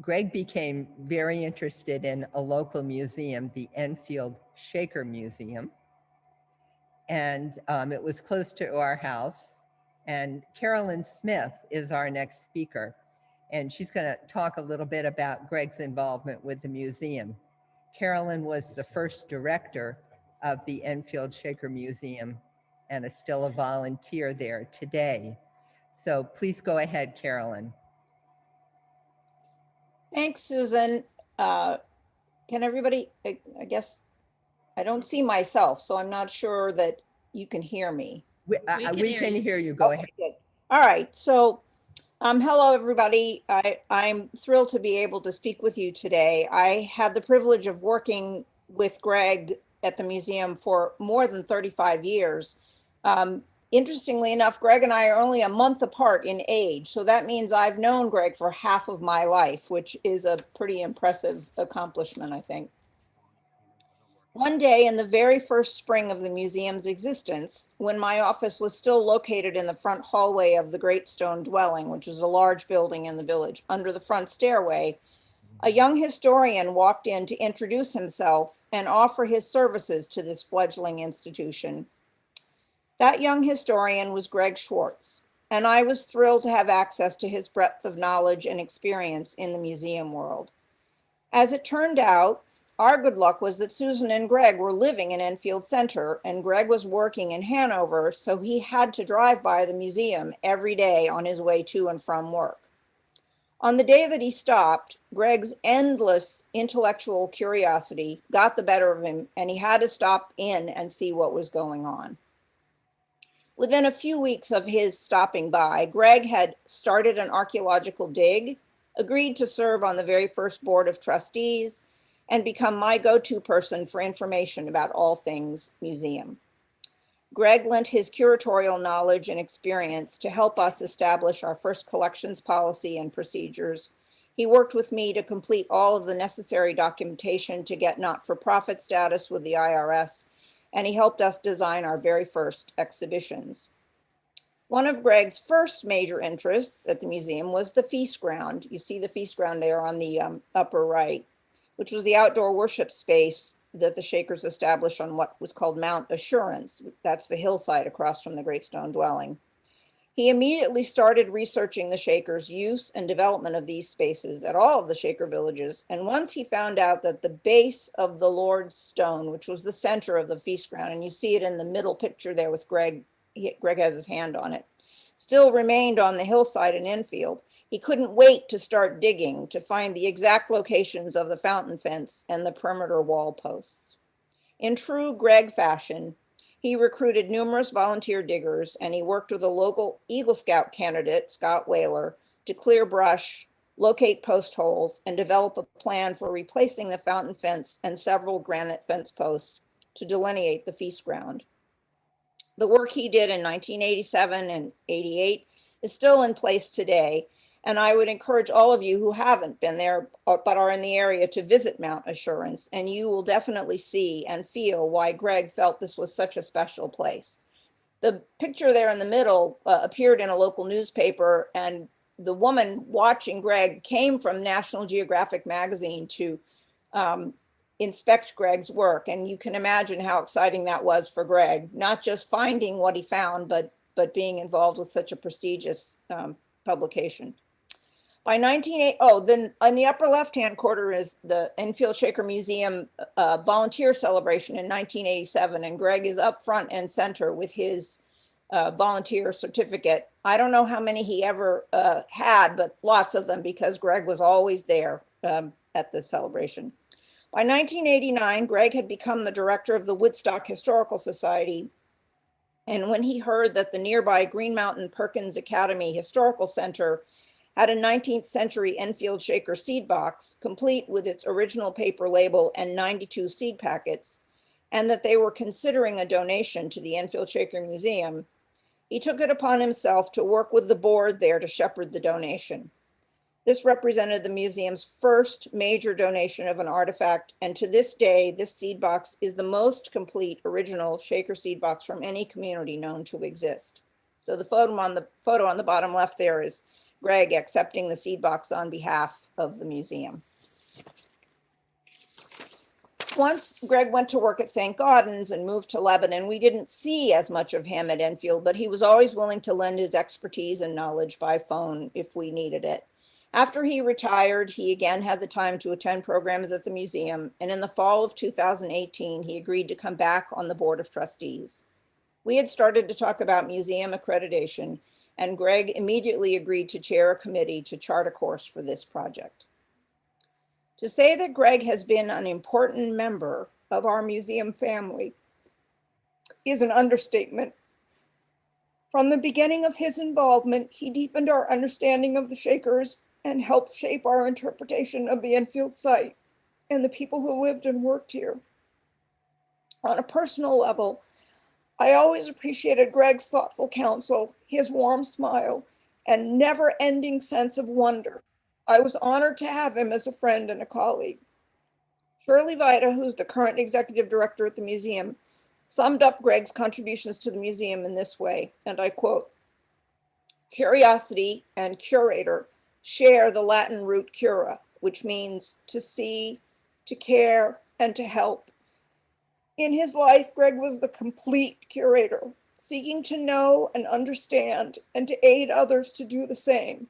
S1: Greg became very interested in a local museum, the Enfield Shaker Museum. And it was close to our house. And Carolyn Smith is our next speaker. And she's going to talk a little bit about Greg's involvement with the museum. Carolyn was the first director of the Enfield Shaker Museum and is still a volunteer there today. So please go ahead, Carolyn.
S6: Thanks, Susan. Can everybody, I guess, I don't see myself, so I'm not sure that you can hear me.
S1: We can hear you. Go ahead.
S6: Good. All right. So, hello, everybody. I'm thrilled to be able to speak with you today. I had the privilege of working with Greg at the museum for more than 35 years. Interestingly enough, Greg and I are only a month apart in age. So that means I've known Greg for half of my life, which is a pretty impressive accomplishment, I think. One day in the very first spring of the museum's existence, when my office was still located in the front hallway of the Great Stone Dwelling, which is a large building in the village, under the front stairway, a young historian walked in to introduce himself and offer his services to this fledgling institution. That young historian was Greg Schwarz, and I was thrilled to have access to his breadth of knowledge and experience in the museum world. As it turned out, our good luck was that Susan and Greg were living in Enfield Center, and Greg was working in Hanover, so he had to drive by the museum every day on his way to and from work. On the day that he stopped, Greg's endless intellectual curiosity got the better of him, and he had to stop in and see what was going on. Within a few weeks of his stopping by, Greg had started an archaeological dig, agreed to serve on the very first board of trustees, and become my go-to person for information about all things museum. Greg lent his curatorial knowledge and experience to help us establish our first collections policy and procedures. He worked with me to complete all of the necessary documentation to get not-for-profit status with the IRS, and he helped us design our very first exhibitions. One of Greg's first major interests at the museum was the feast ground. You see the feast ground there on the upper right, which was the outdoor worship space that the Shakers established on what was called Mount Assurance. That's the hillside across from the Great Stone Dwelling. He immediately started researching the Shakers' use and development of these spaces at all of the Shaker villages. And once he found out that the base of the Lord's Stone, which was the center of the feast ground, and you see it in the middle picture there with Greg, Greg has his hand on it, still remained on the hillside in Enfield, he couldn't wait to start digging to find the exact locations of the fountain fence and the perimeter wall posts. In true Greg fashion, he recruited numerous volunteer diggers, and he worked with a local Eagle Scout candidate, Scott Whaler, to clear brush locate post holes, and develop a plan for replacing the fountain fence and several granite fence posts to delineate the feast ground. The work he did in 1987 and 88 is still in place today, and I would encourage all of you who haven't been there but are in the area to visit Mount Assurance, and you will definitely see and feel why Greg felt this was such a special place. The picture there in the middle appeared in a local newspaper, and the woman watching Greg came from National Geographic magazine to inspect Greg's work. And you can imagine how exciting that was for Greg, not just finding what he found, but being involved with such a prestigious publication. By 1980, then in the upper left-hand corner is the Enfield Shaker Museum volunteer celebration in 1987. And Greg is up front and center with his volunteer certificate. I don't know how many he ever had, but lots of them, because Greg was always there at the celebration. By 1989, Greg had become the director of the Woodstock Historical Society. And when he heard that the nearby Green Mountain Perkins Academy Historical Center had a 19th century Enfield Shaker seed box, complete with its original paper label and 92 seed packets, and that they were considering a donation to the Enfield Shaker Museum, he took it upon himself to work with the board there to shepherd the donation. This represented the museum's first major donation of an artifact, and to this day, this seed box is the most complete original Shaker seed box from any community known to exist. So the photo on the bottom left there is Greg accepting the seed box on behalf of the museum. Once Greg went to work at Saint Gaudens and moved to Lebanon, we didn't see as much of him at Enfield, but he was always willing to lend his expertise and knowledge by phone if we needed it. After he retired, he again had the time to attend programs at the museum, and in the fall of 2018, he agreed to come back on the board of trustees. We had started to talk about museum accreditation, and Greg immediately agreed to chair a committee to chart a course for this project. To say that Greg has been an important member of our museum family is an understatement. From the beginning of his involvement, he deepened our understanding of the Shakers and helped shape our interpretation of the Enfield site and the people who lived and worked here. On a personal level, I always appreciated Greg's thoughtful counsel, his warm smile, and never-ending sense of wonder. I was honored to have him as a friend and a colleague. Shirley Vida, who's the current executive director at the museum, summed up Greg's contributions to the museum in this way, and I quote, "Curiosity and curator share the Latin root cura, which means to see, to care, and to help. In his life, Greg was the complete curator, seeking to know and understand and to aid others to do the same.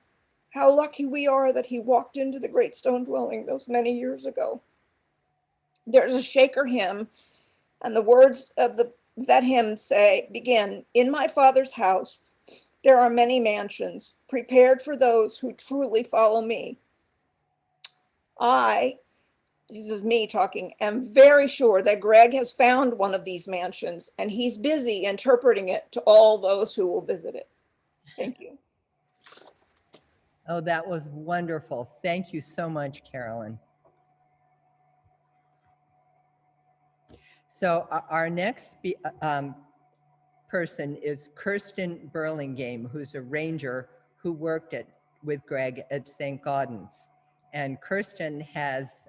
S6: How lucky we are that he walked into the Great Stone Dwelling those many years ago." There's a Shaker hymn, and the words of that hymn begin, "In my Father's house, there are many mansions prepared for those who truly follow me. This is me talking, am very sure that Greg has found one of these mansions, and he's busy interpreting it to all those who will visit it." Thank you.
S1: Oh, that was wonderful. Thank you so much, Carolyn. So our next person is Kerstin Burlingame, who's a ranger who worked with Greg at Saint Gaudens. And Kerstin has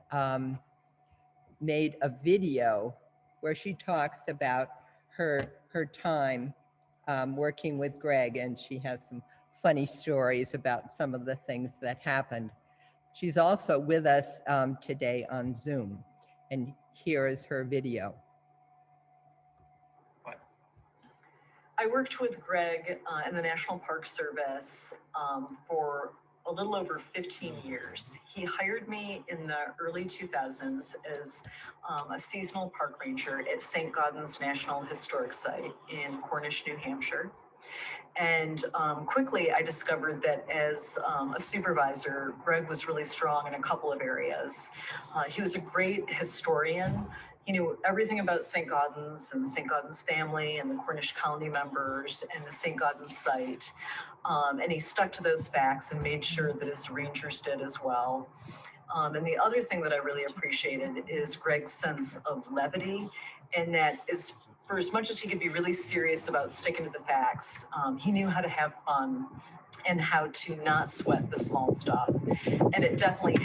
S1: made a video where she talks about her time working with Greg, and she has some funny stories about some of the things that happened. She's also with us today on Zoom, and here is her video.
S7: I worked with Greg in the National Park Service for a little over 15 years. He hired me in the early 2000s as a seasonal park ranger at Saint Gaudens National Historic Site in Cornish, New Hampshire. And quickly I discovered that as a supervisor, Greg was really strong in a couple of areas. He was a great historian He knew everything about Saint Gaudens and the Saint Gaudens family and the Cornish colony members and the Saint Gaudens site. And he stuck to those facts and made sure that his rangers did as well. And the other thing that I really appreciated is Greg's sense of levity, and that is, for as much as he could be really serious about sticking to the facts, he knew how to have fun and how to not sweat the small stuff. And it definitely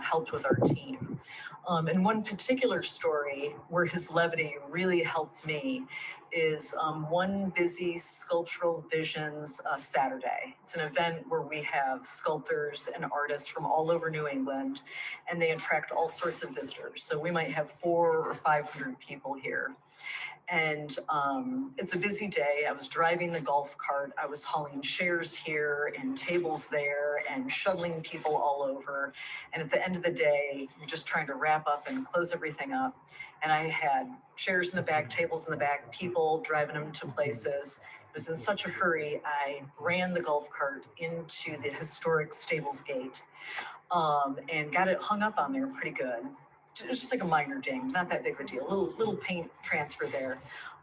S7: helped with our team. And one particular story where his levity really helped me is One Busy Sculptural Visions Saturday. It's an event where we have sculptors and artists from all over New England, and they attract all sorts of visitors. So we might have 400 or 500 people here. And it's a busy day. I was driving the golf cart. I was hauling chairs here and tables there and shuttling people all over. And at the end of the day, you're just trying to wrap up and close everything up. And I had chairs in the back, tables in the back, people driving them to places. I was in such a hurry, I ran the golf cart into the historic stables gate and got it hung up on there pretty good. It was just like a minor ding, not that big of a deal, little paint transfer there.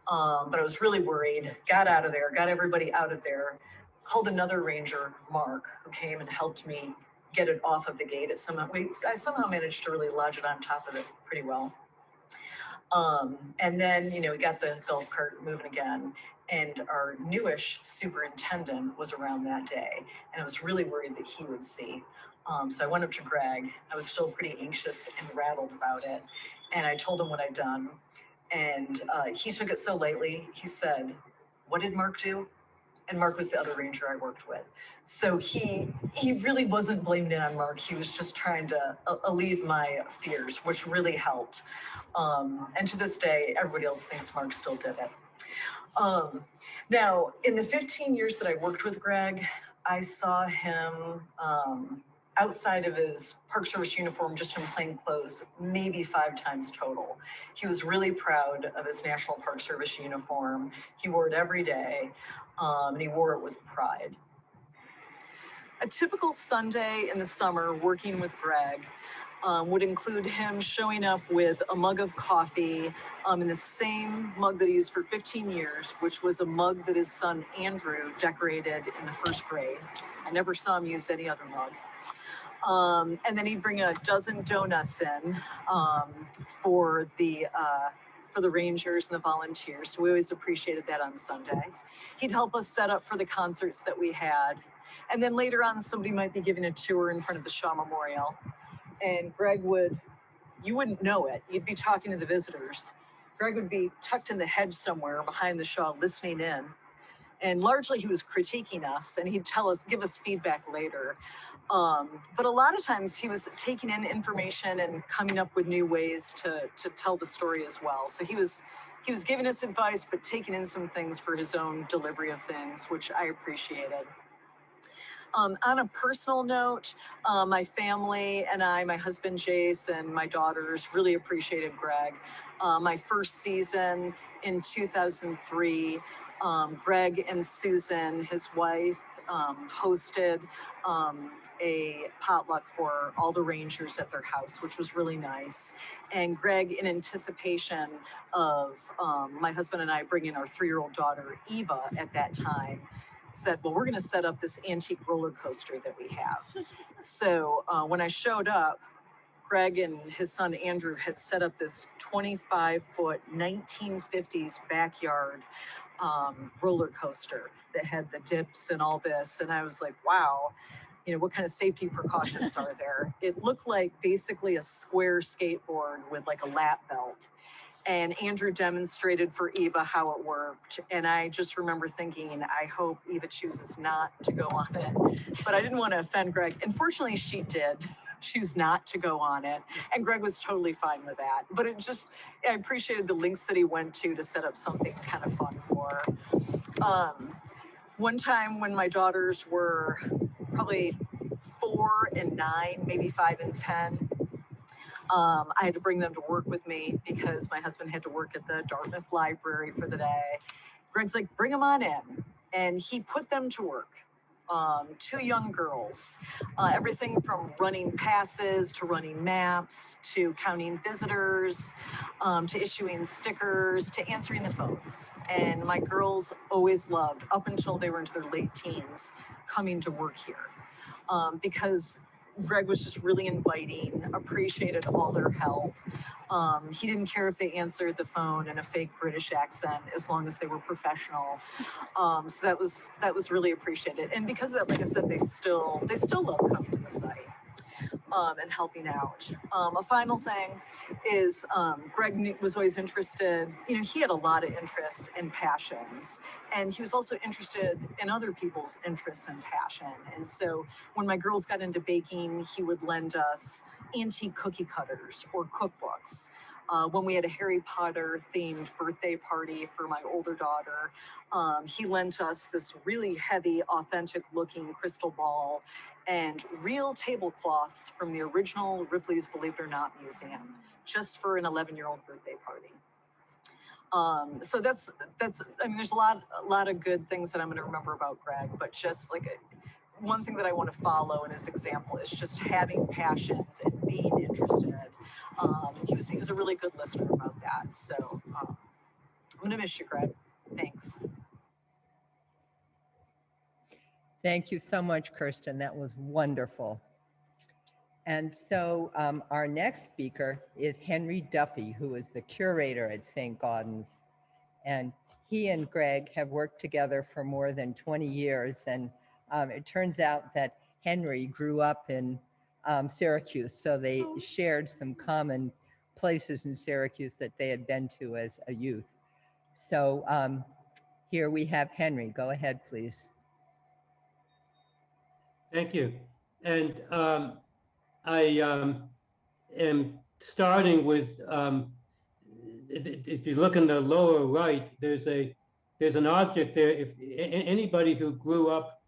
S7: But I was really worried, got out of there, got everybody out of there, called another ranger, Mark, who came and helped me get it off of the gate. I somehow managed to really lodge it on top of it pretty well. And then, we got the golf cart moving again. And our newish superintendent was around that day. And I was really worried that he would see. So I went up to Greg. I was still pretty anxious and rattled about it. And I told him what I'd done. And he took it so lightly. He said, "What did Mark do?" And Mark was the other ranger I worked with. So he really wasn't blaming it on Mark. He was just trying to alleviate my fears, which really helped. And to this day, everybody else thinks Mark still did it. Now, in the 15 years that I worked with Greg, I saw him outside of his Park Service uniform, just in plain clothes, maybe 5 times total. He was really proud of his National Park Service uniform. He wore it every day, and he wore it with pride. A typical Sunday in the summer working with Greg would include him showing up with a mug of coffee in the same mug that he used for 15 years, which was a mug that his son Andrew decorated in the 1st grade. I never saw him use any other mug. And then he'd bring a dozen donuts in for the rangers and the volunteers. So we always appreciated that on Sunday. He'd help us set up for the concerts that we had. And then later on, somebody might be giving a tour in front of the Shaw Memorial. And Greg you wouldn't know it. You'd be talking to the visitors. Greg would be tucked in the hedge somewhere behind the Shaw listening in. And largely he was critiquing us, and he'd give us feedback later. But a lot of times he was taking in information and coming up with new ways to tell the story as well. So he was giving us advice, but taking in some things for his own delivery of things, which I appreciated. On a personal note, my family and my husband Jace and my daughters really appreciated Greg. My first season in 2003, Greg and Susan, his wife, hosted a potluck for all the rangers at their house, which was really nice. And Greg, in anticipation of my husband and I bringing our 3-year-old daughter, Eva, at that time, said, well, we're going to set up this antique roller coaster that we have. So when I showed up, Greg and his son Andrew had set up this 25-foot 1950s backyard roller coaster that had the dips and all this. And I was like, wow, what kind of safety precautions are there? It looked like basically a square skateboard with like a lap belt. And Andrew demonstrated for Eva how it worked. And I just remember thinking, I hope Eva chooses not to go on it. But I didn't want to offend Greg. Unfortunately, she did choose not to go on it. And Greg was totally fine with that. But I appreciated the links that he went to set up something kind of fun for her. One time when my daughters were probably 4 and 9, maybe 5 and 10, I had to bring them to work with me because my husband had to work at the Dartmouth Library for the day. Greg's like, bring them on in. And he put them to work 2 young girls, everything from running passes to running maps to counting visitors, to issuing stickers to answering the phones. And my girls always loved, up until they were into their late teens, coming to work here, because Greg was just really inviting, appreciated all their help. He didn't care if they answered the phone in a fake British accent, as long as they were professional. So that was really appreciated. And because of that, like I said, they still love coming to the site and helping out. A final thing is Greg was always interested, he had a lot of interests and passions, and he was also interested in other people's interests and passion. And so when my girls got into baking, he would lend us antique cookie cutters or cookbooks. When we had a Harry Potter themed birthday party for my older daughter, he lent us this really heavy, authentic looking crystal ball and real tablecloths from the original Ripley's Believe It or Not Museum, just for an 11-year-old birthday party. So that's, I mean, there's a lot of good things that I'm going to remember about Greg, but just like one thing that I want to follow in his example is just having passions and being interested. He was a really good listener about that. So I'm going to miss you, Greg. Thanks.
S1: Thank you so much, Kerstin. That was wonderful. And so our next speaker is Henry Duffy, who is the curator at Saint Gaudens. And he and Greg have worked together for more than 20 years. And it turns out that Henry grew up in Syracuse, so they shared some common places in Syracuse that they had been to as a youth. So here we have Henry. Go ahead, please.
S8: Thank you. And I am starting with, if you look in the lower right, there's an object there. If anybody who grew up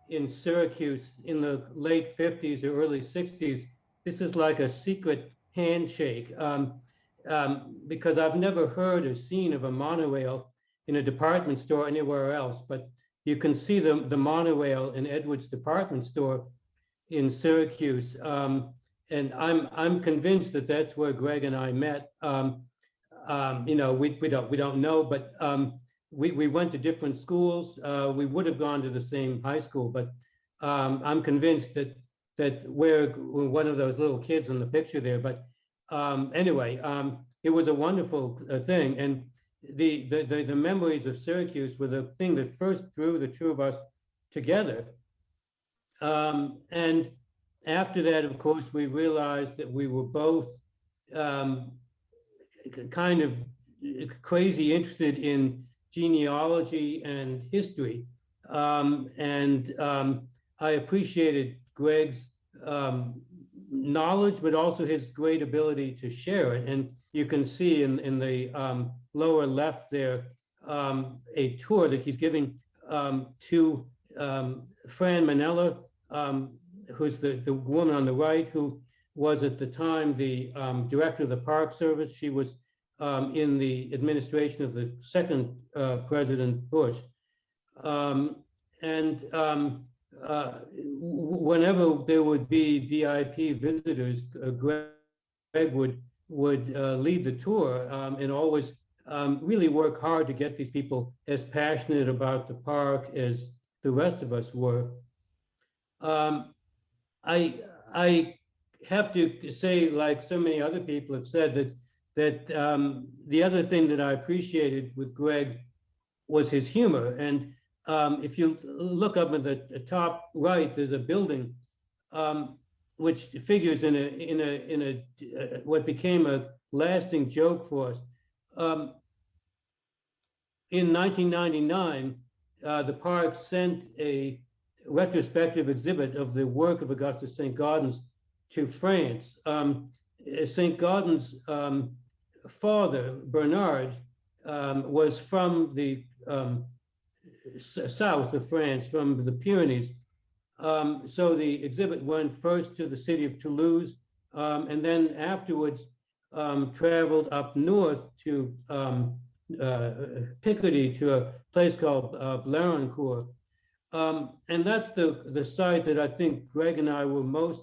S8: in Syracuse in the late 50s or early 60s, this is like a secret handshake, because I've never heard or seen of a monorail in a department store anywhere else, but you can see the monorail in Edwards department store in Syracuse, and I'm convinced that that's where Greg and I met. We don't know, but we went to different schools. We would have gone to the same high school, but I'm convinced that we're one of those little kids in the picture there. But anyway, it was a wonderful thing, and the memories of Syracuse were the thing that first drew the two of us together. And after that, of course, we realized that we were both kind of crazy interested in genealogy and history. I appreciated Greg's knowledge, but also his great ability to share it. And you can see in the lower left there, a tour that he's giving to Fran Manella, who's the woman on the right, who was at the time the director of the Park Service. She was in the administration of the second President Bush. Whenever there would be VIP visitors, Greg would lead the tour and always really work hard to get these people as passionate about the park as the rest of us were. I have to say, like so many other people have said, that the other thing that I appreciated with Greg was his humor. And if you look up at the top right, there's a building which figures in what became a lasting joke for us. In 1999, the park sent a retrospective exhibit of the work of Augustus Saint Gaudens to France. Saint Gaudens' father, Bernard, was from the south of France, from the Pyrenees. So the exhibit went first to the city of Toulouse, and then afterwards traveled up north to Picardy, to a place called Blérancourt. And that's the site that I think Greg and I were most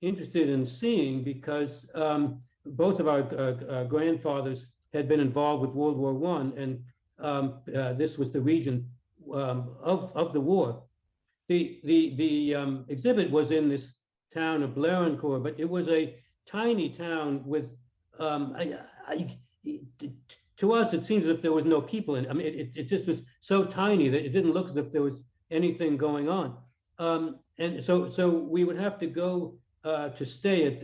S8: interested in seeing, because both of our grandfathers had been involved with World War I, and this was the region of the war. The exhibit was in this town of Blarencourt, but it was a tiny town with, to us, it seems as if there was no people in it. I mean, it just was so tiny that it didn't look as if there was anything going on. And so we would have to go to stay at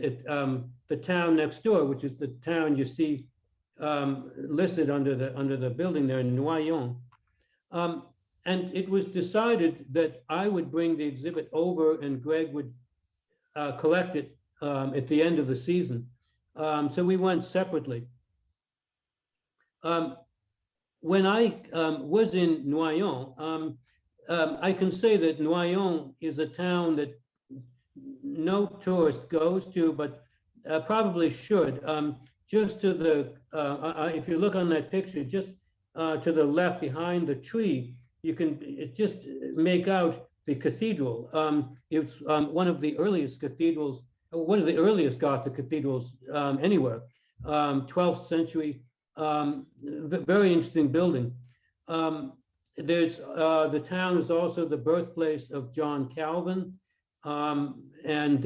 S8: the town next door, which is the town you see listed under the building there in Noyon. And it was decided that I would bring the exhibit over and Greg would collect it at the end of the season. So we went separately. When I was in Noyon, I can say that Noyon is a town that no tourist goes to, but probably should. Just to the, if you look on that picture, just to the left behind the tree, you can just make out the cathedral. It's one of the earliest cathedrals, one of the earliest Gothic cathedrals anywhere, 12th century, very interesting building. There's the town is also the birthplace of John Calvin, and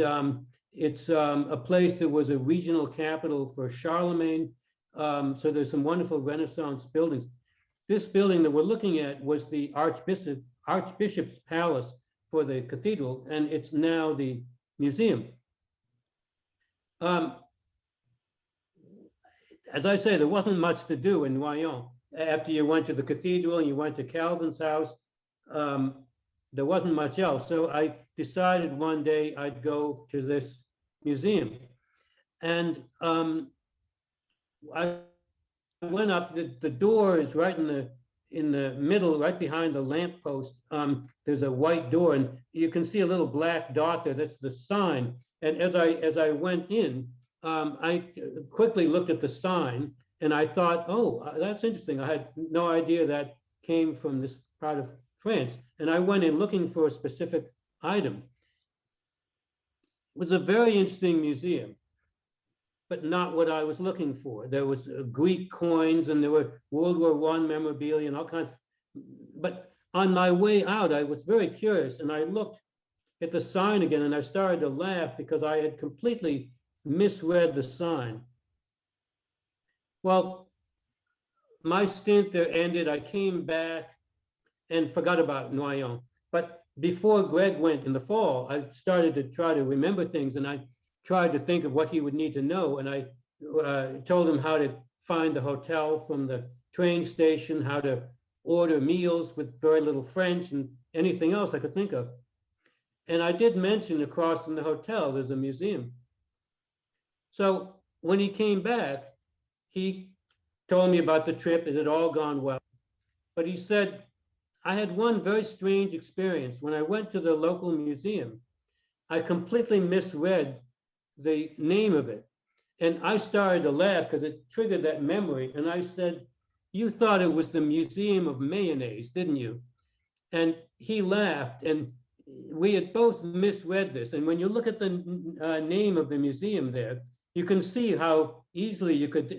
S8: it's a place that was a regional capital for Charlemagne. So there's some wonderful Renaissance buildings. This building that we're looking at was the Archbishop's Palace for the cathedral, and it's now the museum. As I say, there wasn't much to do in Noyon. After you went to the cathedral and you went to Calvin's house, there wasn't much else. So I decided one day I'd go to this museum. And I went up, the door is right in the middle, right behind the lamppost. There's a white door, and you can see a little black dot there. That's the sign. And as I went in, I quickly looked at the sign, and I thought, oh, that's interesting. I had no idea that came from this part of France. And I went in looking for a specific item. It was a very interesting museum, but not what I was looking for. There was Greek coins, and there were World War I memorabilia and all kinds. But on my way out, I was very curious, and I looked at the sign again, and I started to laugh because I had completely misread the sign. Well, my stint there ended. I came back and forgot about Noyon. But before Greg went in the fall, I started to try to remember things, and I tried to think of what he would need to know. And I told him how to find the hotel from the train station, how to order meals with very little French, and anything else I could think of. And I did mention across from the hotel, there's a museum. So when he came back, he told me about the trip. It had all gone well. But he said, I had one very strange experience. When I went to the local museum, I completely misread the name of it. And I started to laugh because it triggered that memory. And I said, you thought it was the Museum of Mayonnaise, didn't you? And he laughed, and we had both misread this. And when you look at the name of the museum there, you can see how easily you could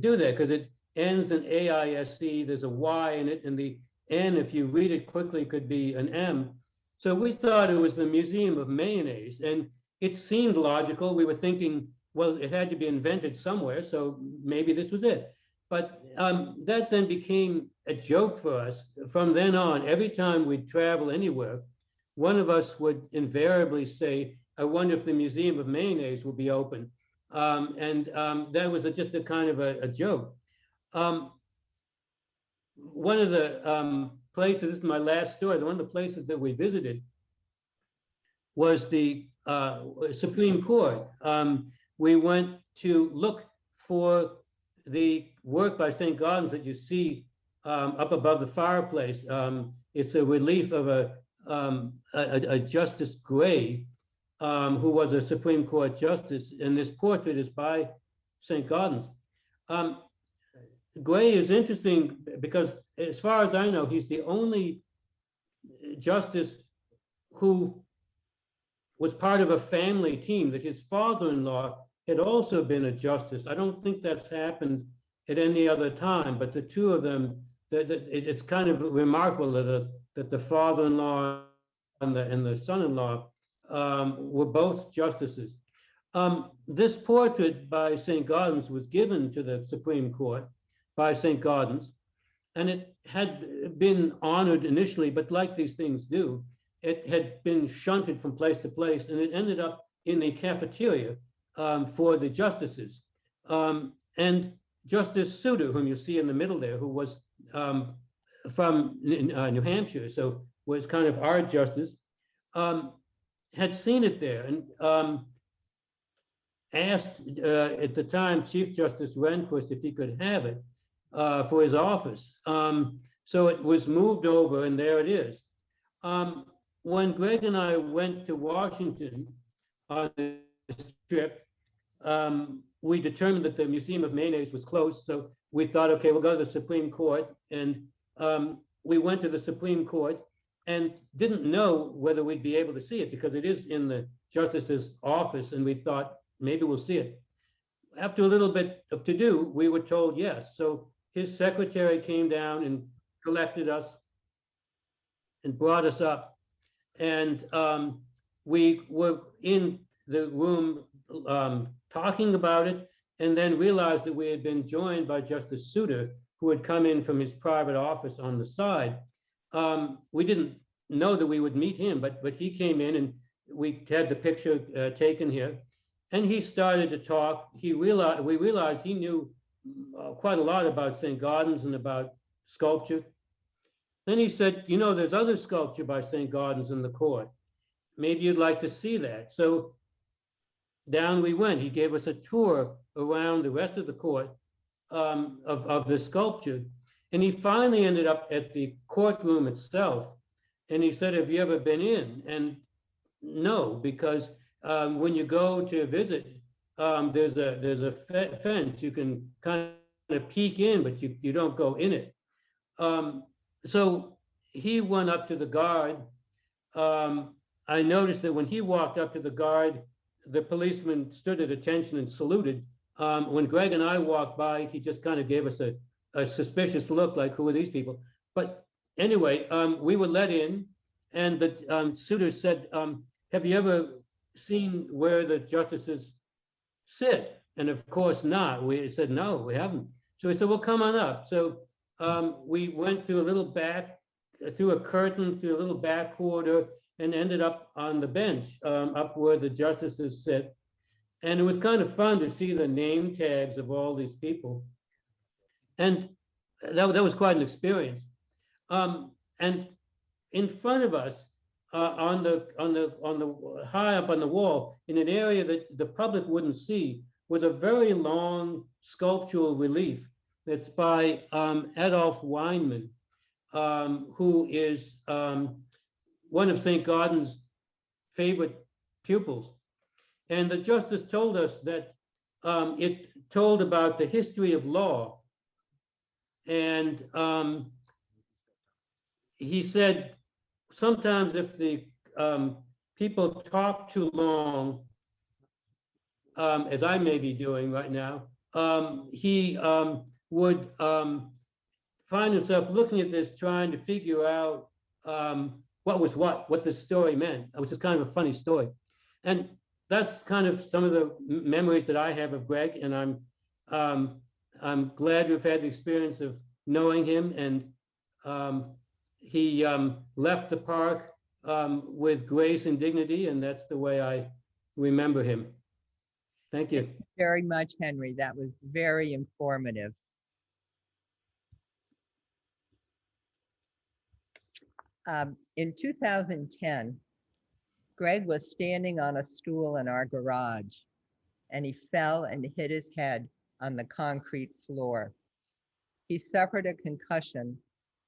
S8: do that, because it ends in AISC, there's a Y in it, and the N, if you read it quickly, could be an M. So we thought it was the Museum of Mayonnaise, and it seemed logical. We were thinking, well, it had to be invented somewhere, so maybe this was it. But that then became a joke for us. From then on, every time we'd travel anywhere, one of us would invariably say, I wonder if the Museum of Mayonnaise will be open. That was just a kind of a joke. One of the places, this is my last story, one of the places that we visited was the Supreme Court. We went to look for the work by Saint Gaudens that you see up above the fireplace. It's a relief of a Justice Gray, who was a Supreme Court justice, and this portrait is by Saint Gaudens. Gray is interesting because, as far as I know, he's the only justice who was part of a family team, that his father-in-law had also been a justice. I don't think that's happened at any other time, but the two of them, it's kind of remarkable that the father-in-law and the son-in-law were both justices. This portrait by Saint Gaudens was given to the Supreme Court by Saint Gaudens, and it had been honored initially, but like these things do, it had been shunted from place to place, and it ended up in a cafeteria for the justices. And Justice Souter, whom you see in the middle there, who was from New Hampshire, so was kind of our justice, had seen it there and asked at the time Chief Justice Rehnquist if he could have it for his office. So it was moved over, and there it is. When Greg and I went to Washington on this trip, we determined that the Museum of Mayonnaise was closed, so we thought, okay, we'll go to the Supreme Court, and we went to the Supreme Court and didn't know whether we'd be able to see it because it is in the justice's office, and we thought maybe we'll see it. After a little bit of to-do, we were told yes. So his secretary came down and collected us and brought us up. And we were in the room talking about it, and then realized that we had been joined by Justice Souter, who had come in from his private office on the side. We didn't know that we would meet him, but he came in, and we had the picture taken here. And he started to talk. We realized he knew quite a lot about Saint Gaudens and about sculpture. Then he said, you know, there's other sculpture by Saint Gaudens in the court. Maybe you'd like to see that. So down we went. He gave us a tour around the rest of the court of the sculpture. And he finally ended up at the courtroom itself. And he said, have you ever been in? And no, because when you go to visit, there's a fence. You can kind of peek in, but you don't go in it. So he went up to the guard. I noticed that when he walked up to the guard, the policeman stood at attention and saluted. When Greg and I walked by, he just kind of gave us a suspicious look, like, who are these people? But anyway, we were let in, and the Souter said, have you ever seen where the justices sit? And of course not. We said, no, we haven't. So he said, well, come on up. So we went through a little back, through a curtain, through a little back corridor, and ended up on the bench up where the justices sit. And it was kind of fun to see the name tags of all these people. And that was quite an experience. And in front of us, on the high up on the wall, in an area that the public wouldn't see, was a very long sculptural relief that's by Adolf Weinman, who is one of Saint Gaudens' favorite pupils. And the justice told us that it told about the history of law. And he said, sometimes if the people talk too long, as I may be doing right now, he would find himself looking at this, trying to figure out what was what the story meant, which is kind of a funny story. And that's kind of some of the memories that I have of Greg, and I'm glad we've had the experience of knowing him. And he left the park with grace and dignity, and that's the way I remember him. Thank you.
S1: Thank you very much, Henry. That was very informative. In 2010, Greg was standing on a stool in our garage, and he fell and hit his head on the concrete floor. He suffered a concussion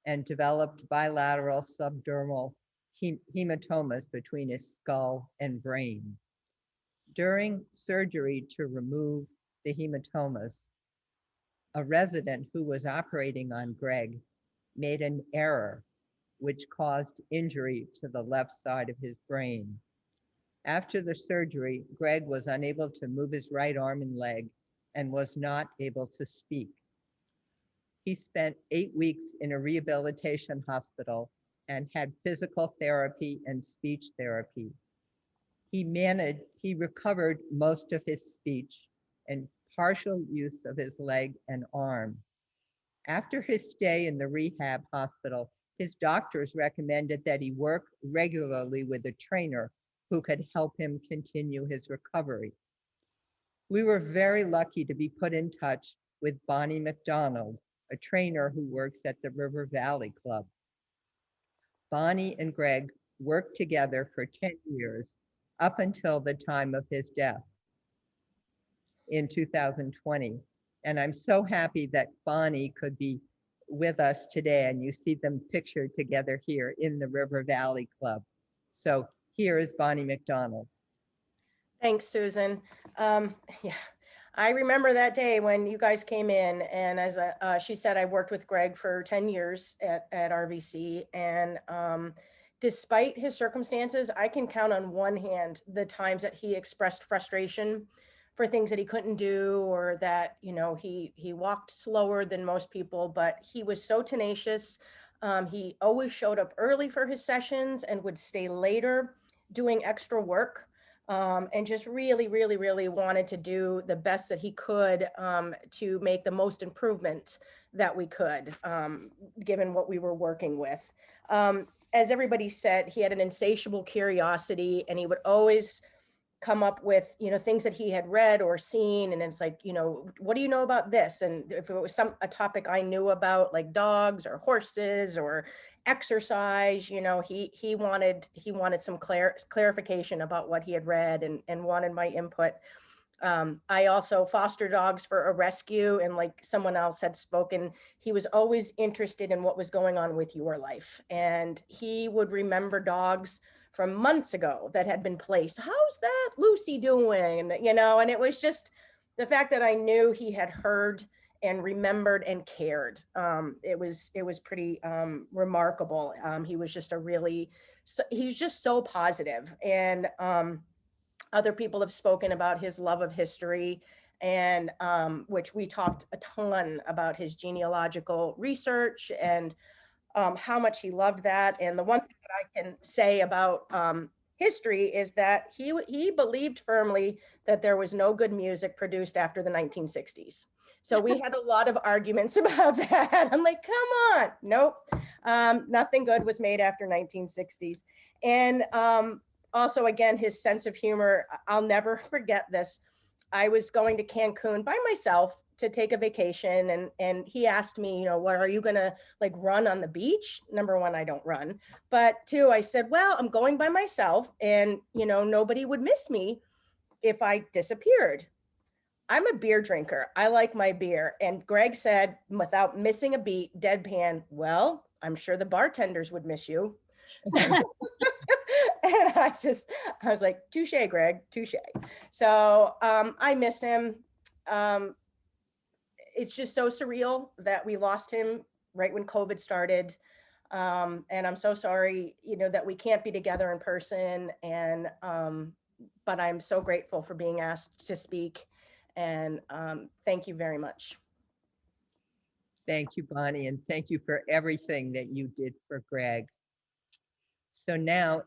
S1: and developed bilateral subdermal hematomas between his skull and brain. During surgery to remove the hematomas, a resident who was operating on Greg made an error which caused injury to the left side of his brain. After the surgery, Greg was unable to move his right arm and leg and was not able to speak. He spent 8 weeks in a rehabilitation hospital and had physical therapy and speech therapy. He recovered most of his speech and partial use of his leg and arm. After his stay in the rehab hospital, his doctors recommended that he work regularly with a trainer who could help him continue his recovery. We were very lucky to be put in touch with Bonnie McDonald, a trainer who works at the River Valley Club. Bonnie and Greg worked together for 10 years up until the time of his death in 2020. And I'm so happy that Bonnie could be with us today, and you see them pictured together here in the River Valley Club. So here is Bonnie McDonald.
S9: Thanks, Susan. Yeah, I remember that day when you guys came in, and as she said, I worked with Greg for 10 years at RVC, and despite his circumstances, I can count on one hand the times that he expressed frustration for things that he couldn't do, or that, you know, he walked slower than most people, but he was so tenacious. He always showed up early for his sessions and would stay later doing extra work. And just really, really, really wanted to do the best that he could to make the most improvement that we could, given what we were working with. As everybody said, he had an insatiable curiosity, and he would always come up with, you know, things that he had read or seen. And it's like, you know, what do you know about this? And if it was a topic I knew about, like dogs or horses or exercise, you know, he wanted some clarification about what he had read, and wanted my input. I also foster dogs for a rescue, and like someone else had spoken, he was always interested in what was going on with your life, and he would remember dogs from months ago that had been placed. How's that Lucy doing? You know, and it was just the fact that I knew he had heard and remembered and cared. It was pretty remarkable. He was just he's just so positive. And other people have spoken about his love of history, and which we talked a ton about his genealogical research and how much he loved that. And the one thing that I can say about history is that he believed firmly that there was no good music produced after the 1960s. So we had a lot of arguments about that. I'm like, come on, nope. Nothing good was made after 1960s. And also, again, his sense of humor, I'll never forget this. I was going to Cancun by myself to take a vacation, and he asked me, you know, what are you gonna like run on the beach? Number one, I don't run, but two, I said, well, I'm going by myself, and you know, nobody would miss me if I disappeared. I'm a beer drinker. I like my beer. And Greg said, without missing a beat, deadpan, well, I'm sure the bartenders would miss you. So, and I was like, touche, Greg, touche. So I miss him. It's just so surreal that we lost him right when COVID started. And I'm so sorry, you know, that we can't be together in person. And, but I'm so grateful for being asked to speak. And thank you very much.
S1: Thank you, Bonnie, and thank you for everything that you did for Greg. So now,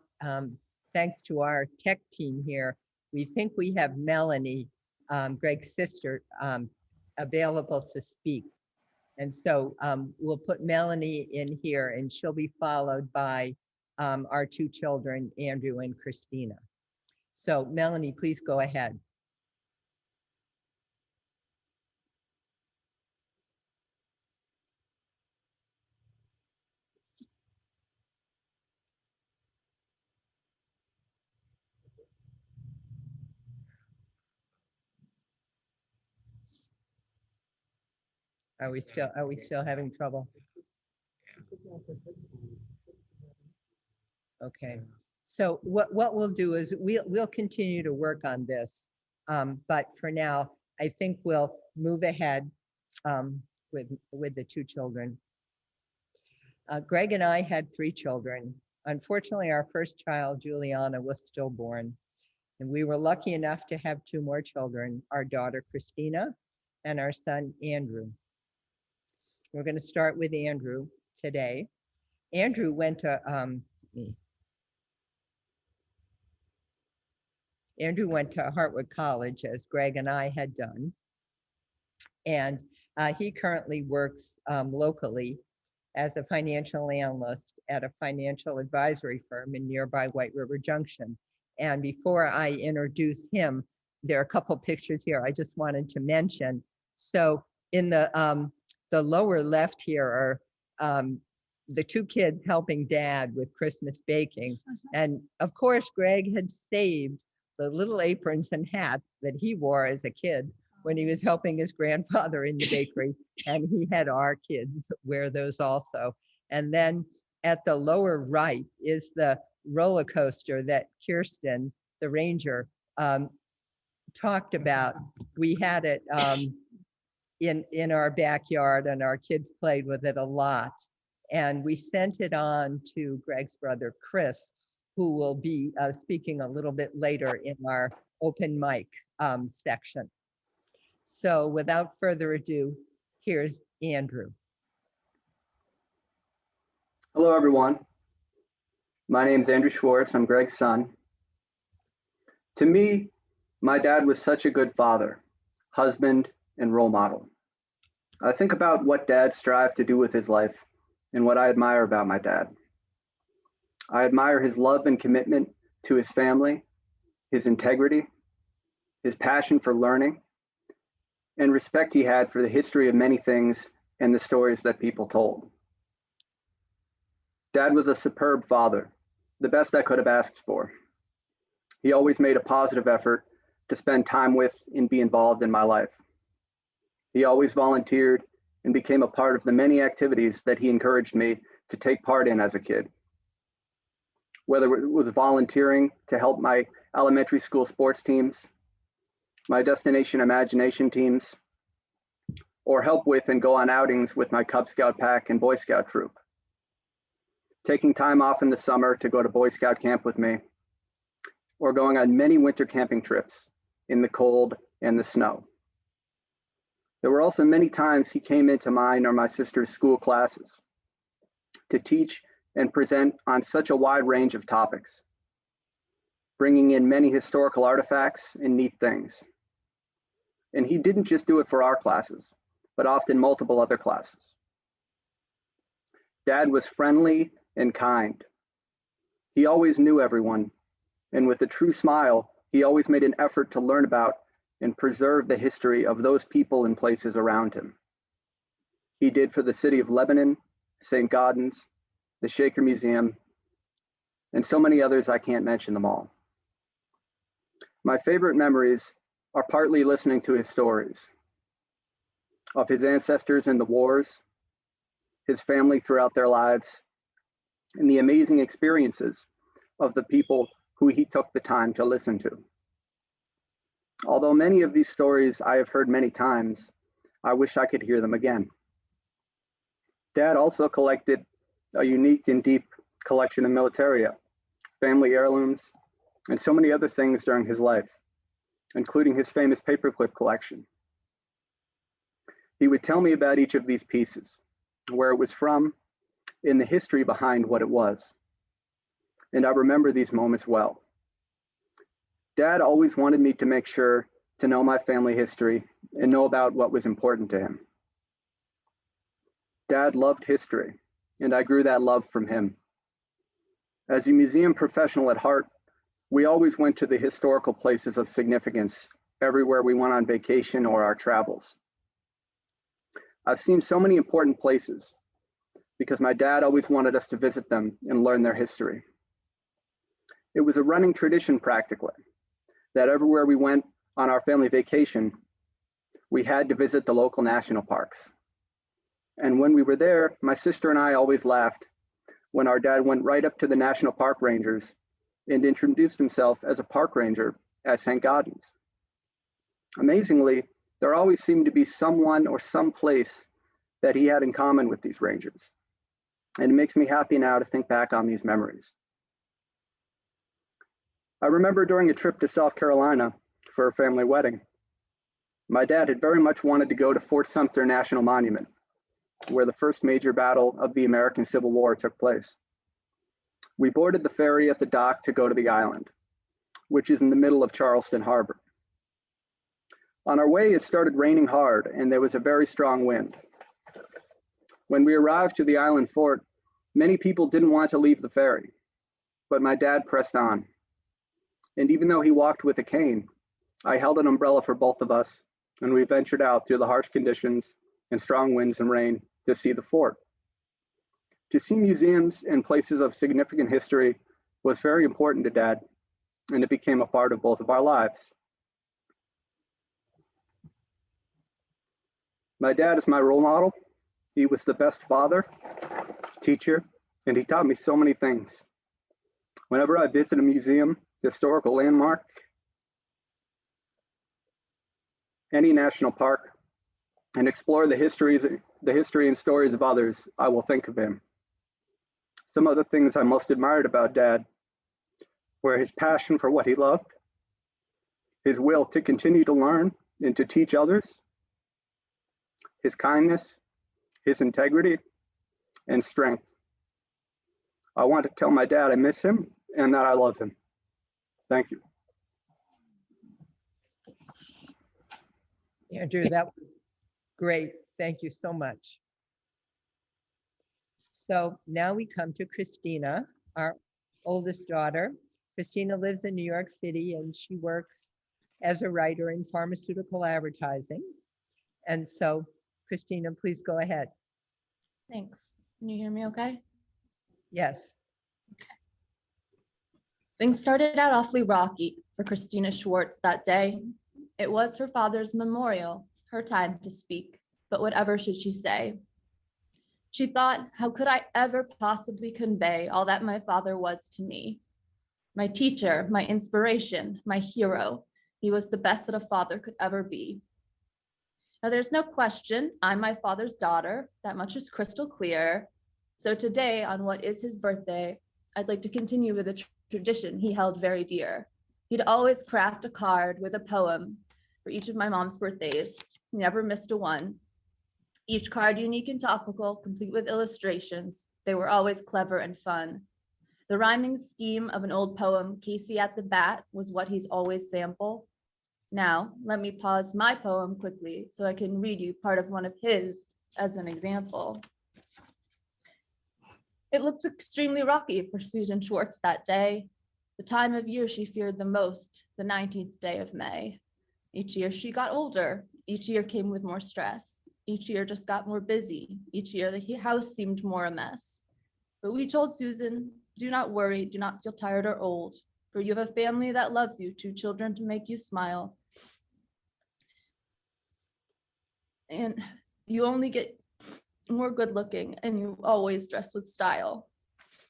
S1: thanks to our tech team here, we think we have Melanie, Greg's sister, available to speak. And so we'll put Melanie in here, and she'll be followed by our two children, Andrew and Kristina. So Melanie, please go ahead. Are we still having trouble? Okay. So what we'll do is we'll continue to work on this. But for now, I think we'll move ahead with the two children. Greg and I had 3 children. Unfortunately, our first child, Juliana, was stillborn. And we were lucky enough to have 2 more children, our daughter, Kristina, and our son, Andrew. We're going to start with Andrew today. Andrew went to Hartwood College, as Greg and I had done. And he currently works locally as a financial analyst at a financial advisory firm in nearby White River Junction. And before I introduce him, there are a couple pictures here I just wanted to mention. So in the lower left here are the 2 kids helping Dad with Christmas baking. And of course, Greg had saved the little aprons and hats that he wore as a kid when he was helping his grandfather in the bakery, and he had our kids wear those also. And then at the lower right is the roller coaster that Kerstin, the ranger, talked about. We had it in our backyard, and our kids played with it a lot. And we sent it on to Greg's brother, Chris, who will be speaking a little bit later in our open mic section. So without further ado, here's Andrew.
S10: Hello, everyone. My name is Andrew Schwarz. I'm Greg's son. To me, my dad was such a good father, husband, and role model. I think about what dads strive to do with his life and what I admire about my dad. I admire his love and commitment to his family, his integrity, his passion for learning, and respect he had for the history of many things and the stories that people told. Dad was a superb father, the best I could have asked for. He always made a positive effort to spend time with and be involved in my life. He always volunteered and became a part of the many activities that he encouraged me to take part in as a kid. Whether it was volunteering to help my elementary school sports teams, my Destination Imagination teams, or help with and go on outings with my Cub Scout pack and Boy Scout troop. Taking time off in the summer to go to Boy Scout camp with me, or going on many winter camping trips in the cold and the snow. There were also many times he came into mine or my sister's school classes to teach and present on such a wide range of topics, bringing in many historical artifacts and neat things. And he didn't just do it for our classes, but often multiple other classes. Dad was friendly and kind. He always knew everyone, and with a true smile, he always made an effort to learn about and preserve the history of those people and places around him. He did for the city of Lebanon, Saint Gaudens, the Shaker Museum, and so many others I can't mention them all. My favorite memories are partly listening to his stories of his ancestors in the wars, his family throughout their lives, and the amazing experiences of the people who he took the time to listen to. Although many of these stories I have heard many times, I wish I could hear them again. Dad also collected a unique and deep collection of militaria, family heirlooms, and so many other things during his life, including his famous paperclip collection. He would tell me about each of these pieces, where it was from, and the history behind what it was. And I remember these moments well. Dad always wanted me to make sure to know my family history and know about what was important to him. Dad loved history, and I grew that love from him. As a museum professional at heart, we always went to the historical places of significance everywhere we went on vacation or our travels. I've seen so many important places because my dad always wanted us to visit them and learn their history. It was a running tradition practically, that everywhere we went on our family vacation, we had to visit the local national parks. And when we were there, my sister and I always laughed when our dad went right up to the national park rangers and introduced himself as a park ranger at Saint Gaudens. Amazingly, there always seemed to be someone or some place that he had in common with these rangers. and it makes me happy now to think back on these memories. I remember during a trip to South Carolina for a family wedding, my dad had very much wanted to go to Fort Sumter National Monument, where the first major battle of the American Civil War took place. We boarded the ferry at the dock to go to the island, which is in the middle of Charleston Harbor. On our way, it started raining hard and there was a very strong wind. When we arrived to the island fort, many people didn't want to leave the ferry, but my dad pressed on. And even though he walked with a cane, I held an umbrella for both of us, and we ventured out through the harsh conditions and strong winds and rain to see the fort. To see museums and places of significant history was very important to Dad, and it became a part of both of our lives. My dad is my role model. He was the best father, teacher, and he taught me so many things. Whenever I visit a museum, historical landmark, any national park, and explore the history and stories of others, I will think of him. Some of the things I most admired about Dad were his passion for what he loved, his will to continue to learn and to teach others, his kindness, his integrity, and strength. I want to tell my dad I miss him and that I love him. Thank you.
S1: Andrew, that was great. Thank you so much. So now we come to Kristina, our oldest daughter. Kristina lives in New York City and she works as a writer in pharmaceutical advertising. And so, Kristina, please go ahead.
S11: Thanks. Can you hear me okay?
S1: Yes.
S11: Things started out awfully rocky for Kristina Schwarz that day. It was her father's memorial, her time to speak, but whatever should she say? She thought, how could I ever possibly convey all that my father was to me? My teacher, my inspiration, my hero. He was the best that a father could ever be. Now, there's no question, I'm my father's daughter. That much is crystal clear. So today, on what is his birthday, I'd like to continue with a tradition he held very dear. He'd always craft a card with a poem for each of my mom's birthdays. He never missed a one. Each card unique and topical, complete with illustrations. They were always clever and fun. The rhyming scheme of an old poem, Casey at the Bat, was what he's always sampled. Now, let me pause my poem quickly so I can read you part of one of his as an example. It looked extremely rocky for Susan Schwarz that day. The time of year she feared the most, the 19th day of May. Each year she got older. Each year came with more stress. Each year just got more busy. Each year the house seemed more a mess. But we told Susan, do not worry, do not feel tired or old, for you have a family that loves you, 2 children to make you smile. And you only get more good looking and you always dress with style.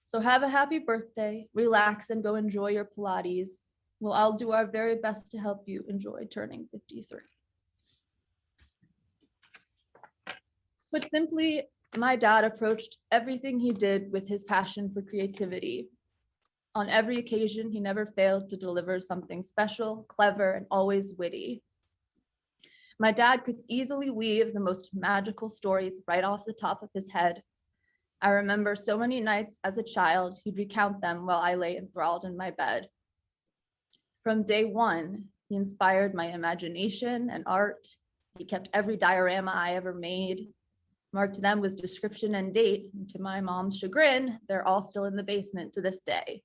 S11: So have a happy birthday, relax and go enjoy your Pilates. We'll all do our very best to help you enjoy turning 53. Put simply, my dad approached everything he did with his passion for creativity. On every occasion, he never failed to deliver something special, clever, and always witty. My dad could easily weave the most magical stories right off the top of his head. I remember so many nights as a child, he'd recount them while I lay enthralled in my bed. From day one, he inspired my imagination and art. He kept every diorama I ever made, marked them with description and date. And to my mom's chagrin, they're all still in the basement to this day.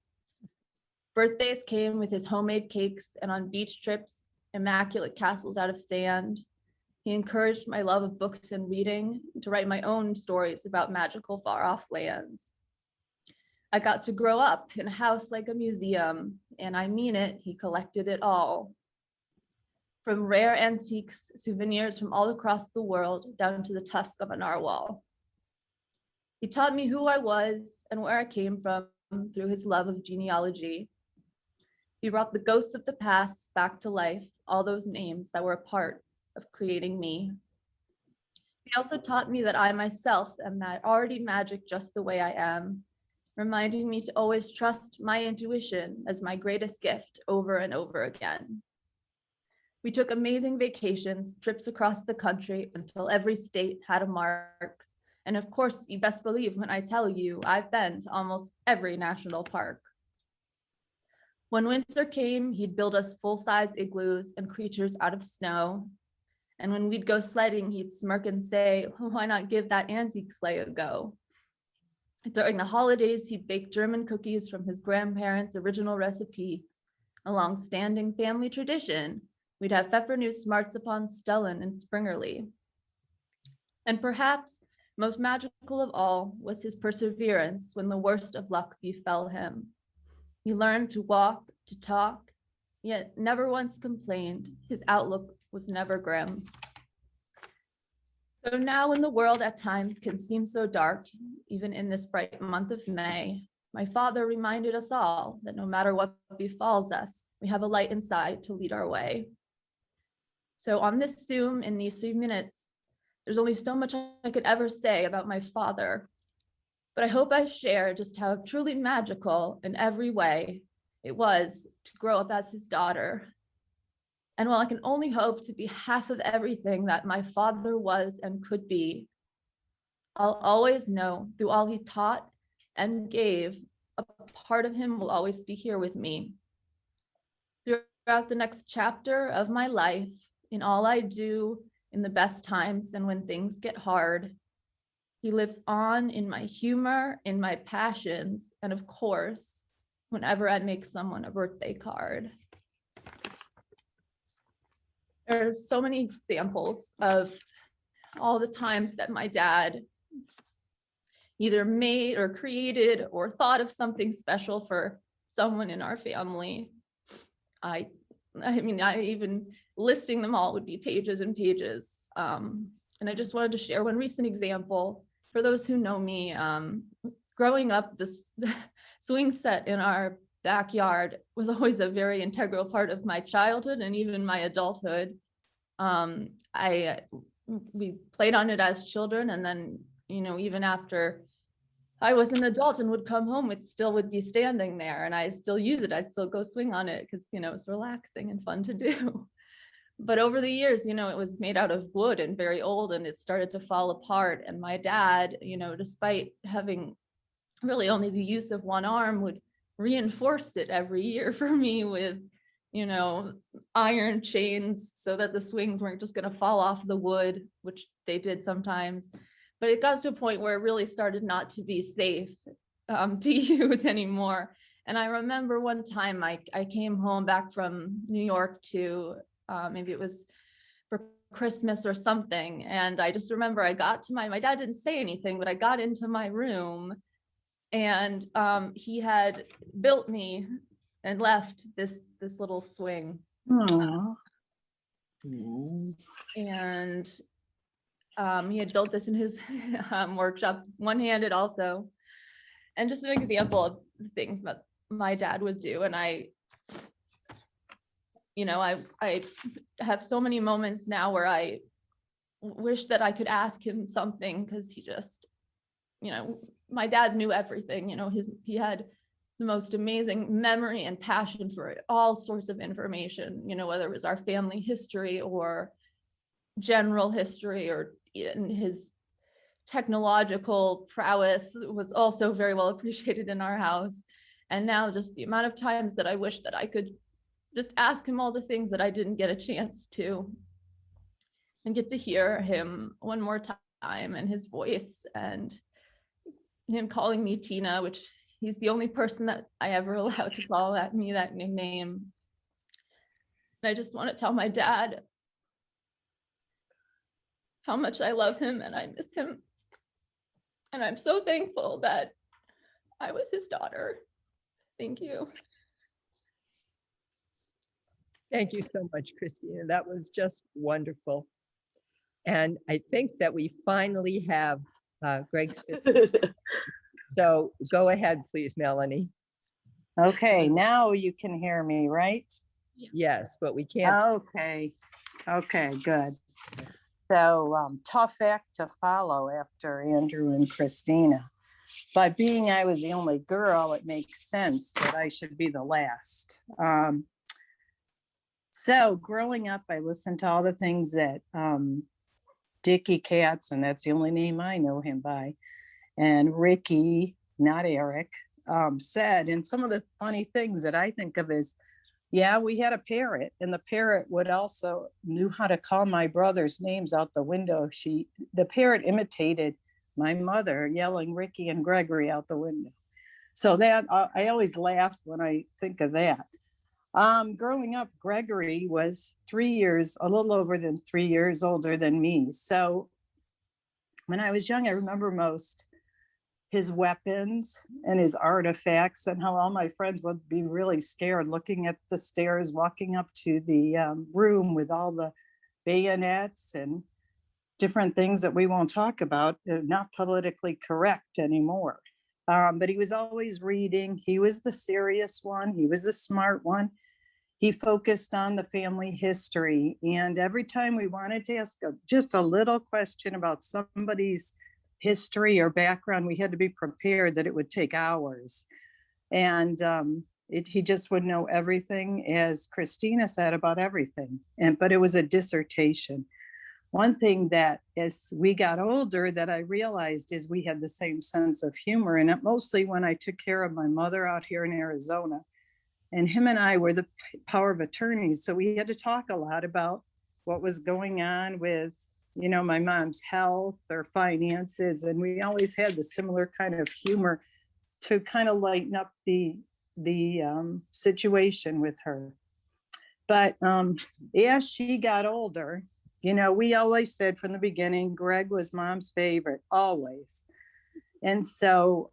S11: Birthdays came with his homemade cakes, and on beach trips, immaculate castles out of sand. He encouraged my love of books and reading, to write my own stories about magical far-off lands. I got to grow up in a house like a museum, and I mean it, he collected it all. From rare antiques, souvenirs from all across the world, down to the tusk of a narwhal. He taught me who I was and where I came from through his love of genealogy. He brought the ghosts of the past back to life, all those names that were a part of creating me. He also taught me that I myself am already magic just the way I am, reminding me to always trust my intuition as my greatest gift over and over again. We took amazing vacations, trips across the country until every state had a mark. And of course, you best believe when I tell you, I've been to almost every national park. When winter came, he'd build us full-size igloos and creatures out of snow. And when we'd go sledding, he'd smirk and say, why not give that antique sleigh a go? During the holidays, he'd bake German cookies from his grandparents' original recipe, a long-standing family tradition. We'd have Pfeffernuss, Marzipan, Stellen, and Springerly. And perhaps most magical of all was his perseverance when the worst of luck befell him. He learned to walk, to talk, yet never once complained. His outlook was never grim. So now when the world at times can seem so dark, even in this bright month of May, my father reminded us all that no matter what befalls us, we have a light inside to lead our way. So on this Zoom, in these 3 minutes, there's only so much I could ever say about my father, but I hope I share just how truly magical in every way it was to grow up as his daughter. And while I can only hope to be half of everything that my father was and could be, I'll always know through all he taught and gave, a part of him will always be here with me. Throughout the next chapter of my life, in all I do, in the best times and when things get hard, he lives on in my humor, in my passions, and of course, whenever I make someone a birthday card. There are so many examples of all the times that my dad either made or created or thought of something special for someone in our family. I mean, even listing them all would be pages and pages. And I just wanted to share one recent example. For those who know me, growing up, this swing set in our backyard was always a very integral part of my childhood and even my adulthood. We played on it as children, and then, you know, even after I was an adult and would come home, it still would be standing there, and I still use it. I still go swing on it because, you know, it's relaxing and fun to do. But over the years, you know, it was made out of wood and very old, and it started to fall apart. And my dad, you know, despite having really only the use of one arm, would reinforce it every year for me with, you know, iron chains so that the swings weren't just going to fall off the wood, which they did sometimes. But it got to a point where it really started not to be safe to use anymore. And I remember one time I came home back from New York to maybe it was for Christmas or something. And I just remember I got to my dad didn't say anything, but I got into my room, and he had built me and left this little swing.
S12: Aww.
S11: And he had built this in his workshop, one-handed also. And just an example of the things that my dad would do. And I have so many moments now where I wish that I could ask him something, because he just, you know, my dad knew everything. You know, he had the most amazing memory and passion for all sorts of information, you know, whether it was our family history or general history, or in his technological prowess was also very well appreciated in our house. And now just the amount of times that I wish that I could just ask him all the things that I didn't get a chance to, and get to hear him one more time, and his voice, and him calling me Tina, which he's the only person that I ever allowed to call me that nickname. And I just want to tell my dad how much I love him and I miss him. And I'm so thankful that I was his daughter. Thank you.
S1: Thank you so much, Kristina. That was just wonderful. And I think that we finally have Greg's sister. So go ahead, please, Melanie.
S12: Okay, now you can hear me, right?
S1: Yes, but we can't.
S12: Okay, good. So tough act to follow after Andrew and Kristina. But being I was the only girl, it makes sense that I should be the last. So growing up, I listened to all the things that Dickie Katz, and that's the only name I know him by, and Ricky, not Eric, said. And some of the funny things that I think of is, yeah, we had a parrot, and the parrot would also knew how to call my brother's names out the window. The parrot imitated my mother yelling Ricky and Gregory out the window. So that I always laugh when I think of that. Growing up, Gregory was a little over than 3 years older than me. So when I was young, I remember most his weapons and his artifacts, and how all my friends would be really scared looking at the stairs, walking up to the room with all the bayonets and different things that we won't talk about. They're not politically correct anymore. But he was always reading. He was the serious one. He was the smart one. He focused on the family history. And every time we wanted to ask just a little question about somebody's history or background, we had to be prepared that it would take hours. And he just would know everything, as Kristina said, about everything. But it was a dissertation. One thing that as we got older that I realized is we had the same sense of humor, and mostly when I took care of my mother out here in Arizona. And him and I were the power of attorneys. So we had to talk a lot about what was going on with, my mom's health or finances. And we always had the similar kind of humor to kind of lighten up the situation with her. But as she got older, we always said from the beginning, Greg was mom's favorite, always. And so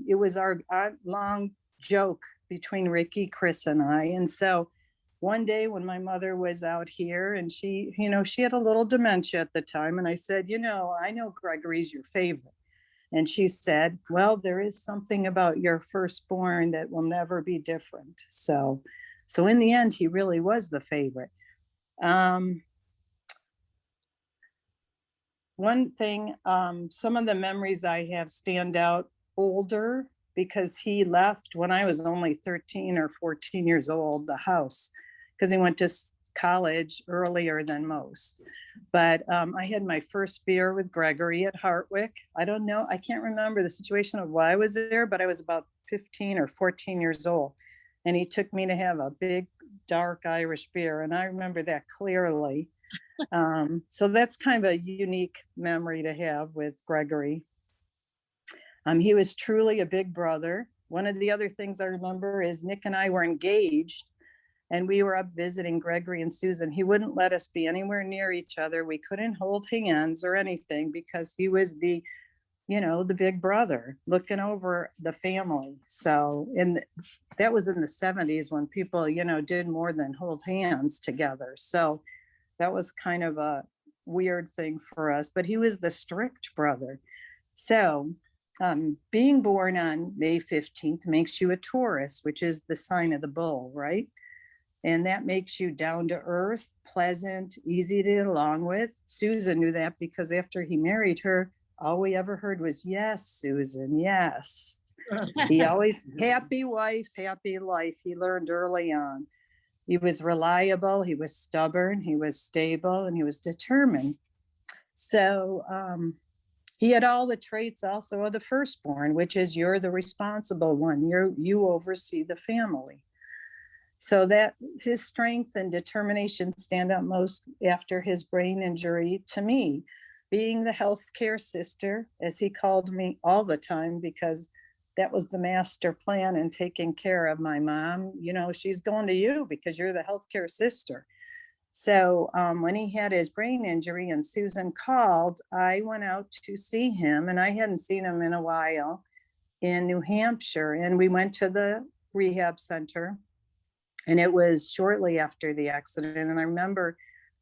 S12: it was our long joke between Ricky, Chris, and I. And so one day when my mother was out here and she had a little dementia at the time. And I said, I know Gregory's your favorite. And she said, well, there is something about your firstborn that will never be different. So in the end, he really was the favorite. One thing, some of the memories I have stand out older because he left when I was only 13 or 14 years old, the house, because he went to college earlier than most. But I had my first beer with Gregory at Hartwick. I don't know, I can't remember the situation of why I was there, but I was about 15 or 14 years old. And he took me to have a big, dark Irish beer. And I remember that clearly. So that's kind of a unique memory to have with Gregory. He was truly a big brother. One of the other things I remember is Nick and I were engaged and we were up visiting Gregory and Susan. He wouldn't let us be anywhere near each other. We couldn't hold hands or anything because he was the big brother looking over the family. So that was in the 70s when people, did more than hold hands together. So that was kind of a weird thing for us, but he was the strict brother. So being born on May 15th makes you a Taurus, which is the sign of the bull, right? And that makes you down to earth, pleasant, easy to get along with. Susan knew that because after he married her, all we ever heard was, yes, Susan, yes. He always, happy wife, happy life. He learned early on. He was reliable, he was stubborn, he was stable, and he was determined. So he had all the traits also of the firstborn, which is you're the responsible one. You oversee the family. So that his strength and determination stand out most after his brain injury to me, being the healthcare sister, as he called me all the time, because that was the master plan in taking care of my mom. She's going to you because you're the healthcare sister. So when he had his brain injury and Susan called, I went out to see him, and I hadn't seen him in a while in New Hampshire. And we went to the rehab center, and it was shortly after the accident. And I remember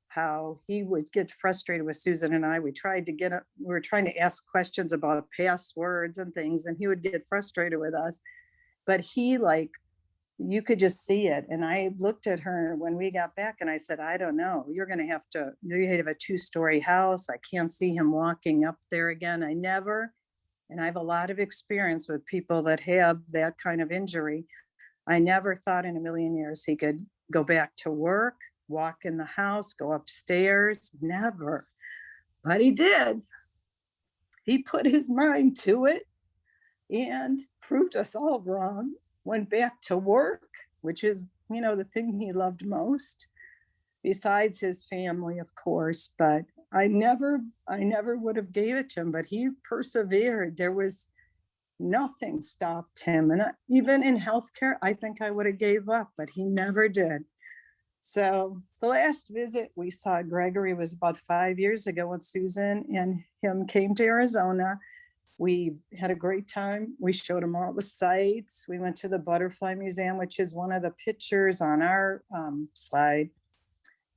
S12: how he would get frustrated with Susan and I. We were trying to ask questions about passwords and things, and he would get frustrated with us. But he you could just see it. And I looked at her when we got back and I said, I don't know, you have a 2-story house. I can't see him walking up there again. And I have a lot of experience with people that have that kind of injury. I never thought in a million years he could go back to work, walk in the house, go upstairs, never. But he did. He put his mind to it and proved us all wrong. Went back to work, which is, the thing he loved most, besides his family, of course. But I never would have gave it to him, but he persevered. There was nothing stopped him. And even in healthcare, I think I would have gave up, but he never did. So the last visit we saw Gregory was about 5 years ago when Susan and him came to Arizona. We had a great time. We showed him all the sites. We went to the Butterfly Museum, which is one of the pictures on our slide.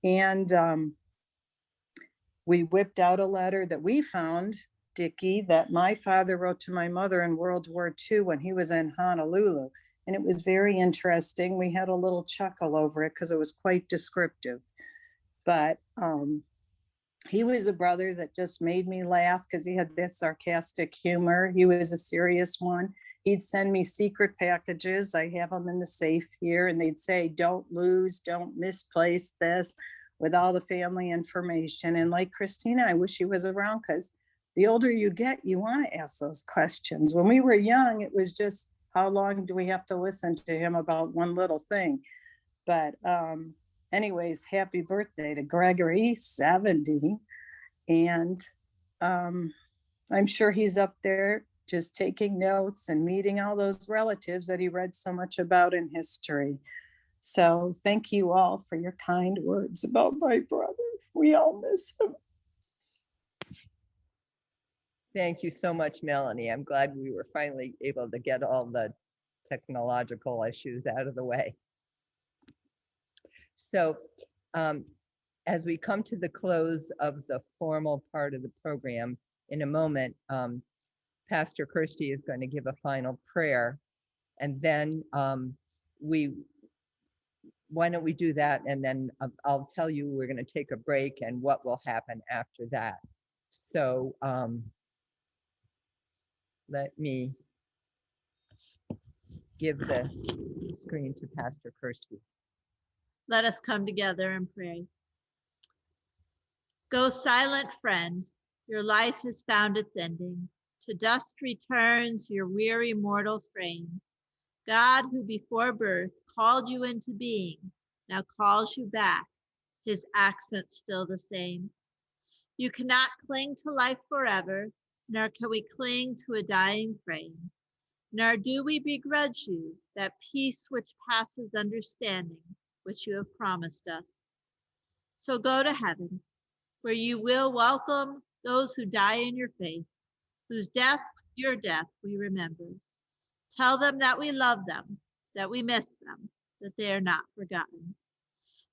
S12: And we whipped out a letter that we found, Dickie, that my father wrote to my mother in World War II when he was in Honolulu. And it was very interesting. We had a little chuckle over it because it was quite descriptive. But he was a brother that just made me laugh because he had that sarcastic humor. He was a serious one. He'd send me secret packages. I have them in the safe here, and they'd say, don't lose, don't misplace this, with all the family information. And like Kristina, I wish he was around, because the older you get, you want to ask those questions. When we were young, it was just, how long do we have to listen to him about one little thing? But anyways, happy birthday to Gregory, 70. And I'm sure he's up there just taking notes and meeting all those relatives that he read so much about in history. So thank you all for your kind words about my brother. We all miss him.
S1: Thank you so much, Melanie. I'm glad we were finally able to get all the technological issues out of the way. So as we come to the close of the formal part of the program, in a moment, Pastor Kerstin is going to give a final prayer. And then why don't we do that? And then I'll tell you, we're going to take a break and what will happen after that. So let me give the screen to Pastor Kerstin.
S2: Let us come together and pray. Go, silent friend, your life has found its ending. To dust returns your weary mortal frame. God, who before birth called you into being, now calls you back, his accent still the same. You cannot cling to life forever, nor can we cling to a dying frame. Nor do we begrudge you that peace which passes understanding, which you have promised us. So go to heaven, where you will welcome those who die in your faith, whose death, your death, we remember. Tell them that we love them, that we miss them, that they are not forgotten.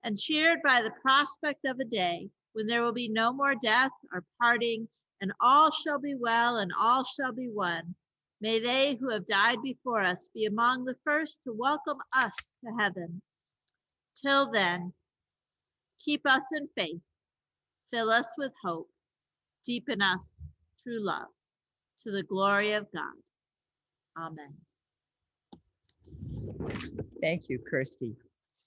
S2: And cheered by the prospect of a day when there will be no more death or parting, and all shall be well and all shall be one, may they who have died before us be among the first to welcome us to heaven. Till then, keep us in faith, fill us with hope, deepen us through love, to the glory of God. Amen.
S1: Thank you, Kerstin.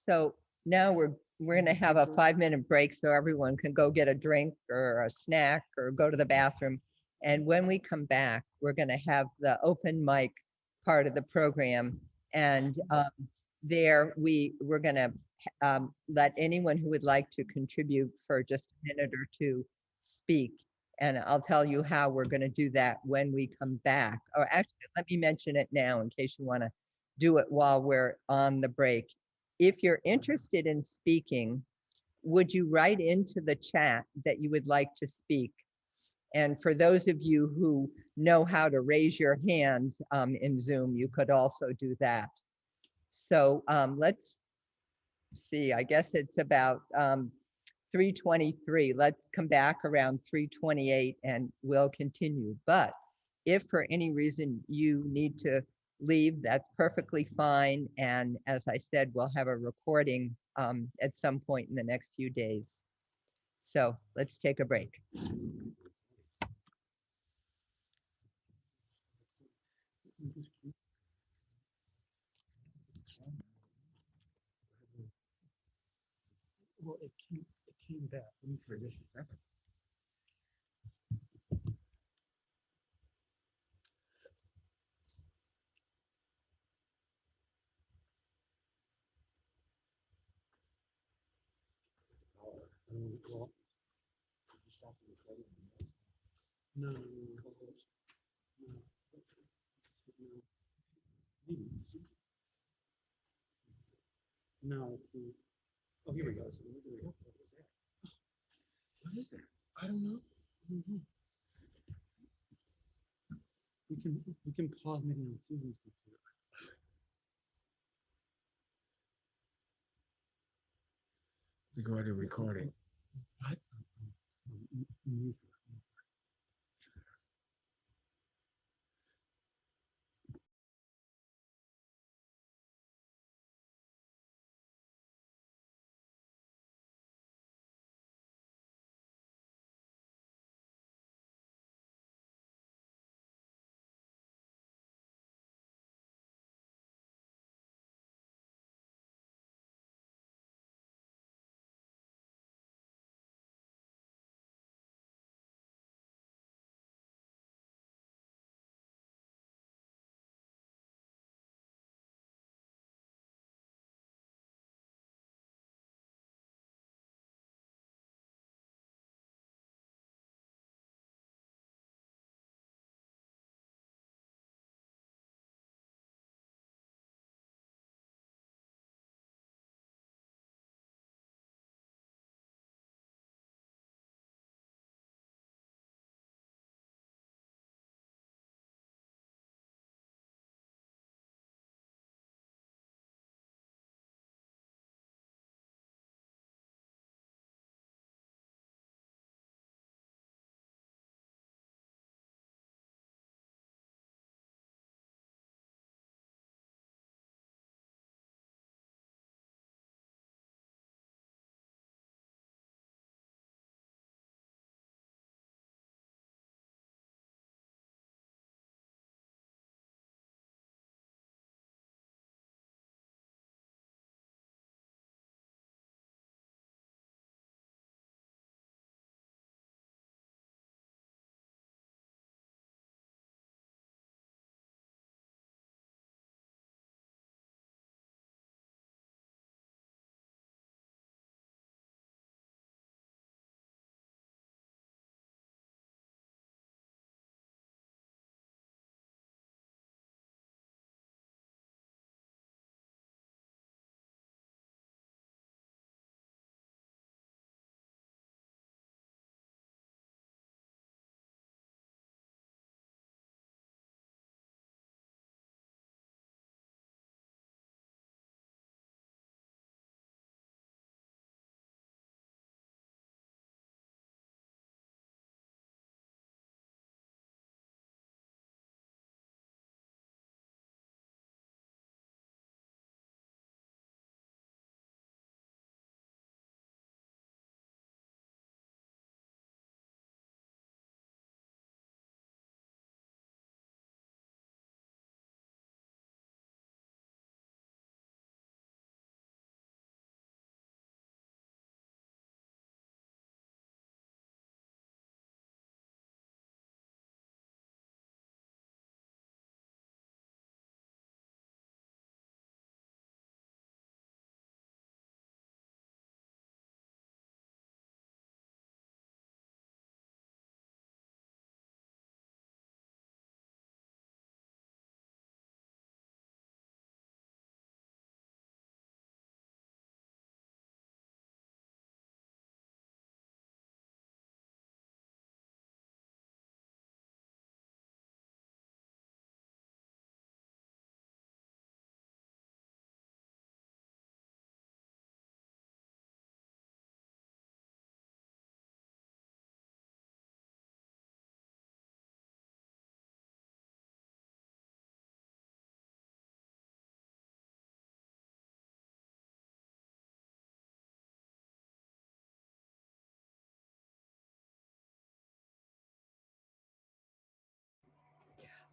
S1: So now we're going to have a 5-minute break so everyone can go get a drink or a snack or go to the bathroom. And when we come back, we're going to have the open mic part of the program. And there we're going to let anyone who would like to contribute for just a minute or two speak. And I'll tell you how we're going to do that when we come back. Or actually, let me mention it now in case you want to do it while we're on the break. If you're interested in speaking, would you write into the chat that you would like to speak? And for those of you who know how to raise your hand in Zoom, you could also do that. So let's see, I guess it's about 3:23. Let's come back around 3:28 and we'll continue. But if for any reason you need to leave, that's perfectly fine. And as I said, we'll have a recording at some point in the next few days. So let's take a break.
S4: Well, it came back. Let me for just a second. Well, no, no, no. Oh, here we go. So here we go. What is that? I don't know. We can pause maybe on Susan's computer. We go to recording. What?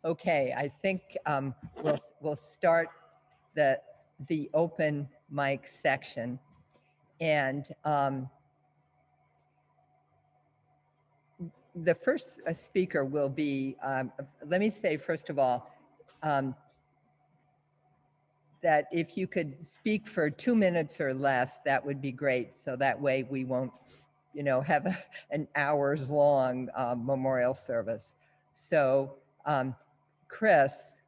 S1: Okay, I think we'll start the open mic section, and the first speaker will be. Let me say first of all that if you could speak for 2 minutes or less, that would be great. So that way we won't, have an hours long memorial service. So Chris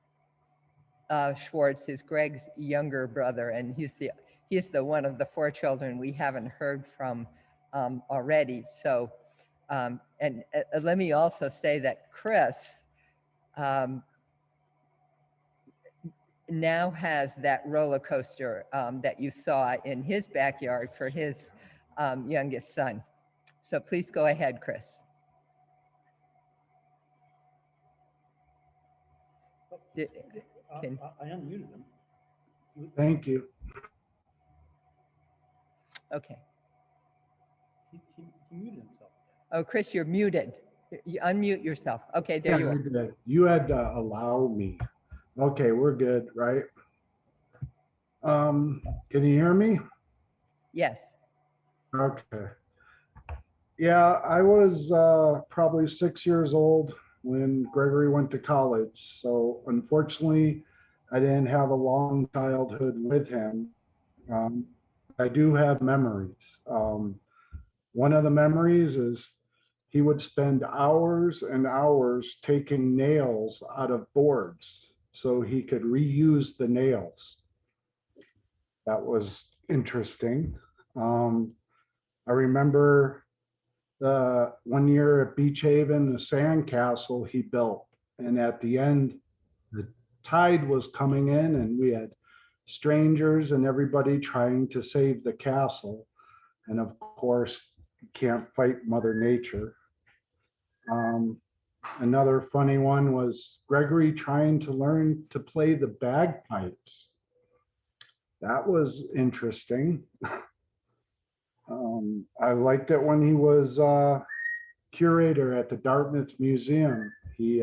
S1: Schwarz is Greg's younger brother, and he's the one of the 4 children we haven't heard from already. So, and let me also say that Chris now has that roller coaster that you saw in his backyard for his youngest son. So please go ahead, Chris.
S4: I unmuted him.
S13: Thank you.
S1: Okay.
S4: He muted himself.
S1: Oh, Chris, you're muted. You unmute yourself. Okay, there you are.
S13: You had to allow me. Okay, we're good, right? Can you hear me?
S1: Yes.
S13: Okay. Yeah, I was probably 6 years old when Gregory went to college. So unfortunately, I didn't have a long childhood with him. I do have memories. One of the memories is he would spend hours and hours taking nails out of boards so he could reuse the nails. That was interesting. I remember one year at Beach Haven, the sandcastle he built, and at the end, the tide was coming in and we had strangers and everybody trying to save the castle. And of course, you can't fight Mother Nature. Another funny one was Gregory trying to learn to play the bagpipes. That was interesting. I liked it when he was curator at the Dartmouth Museum. He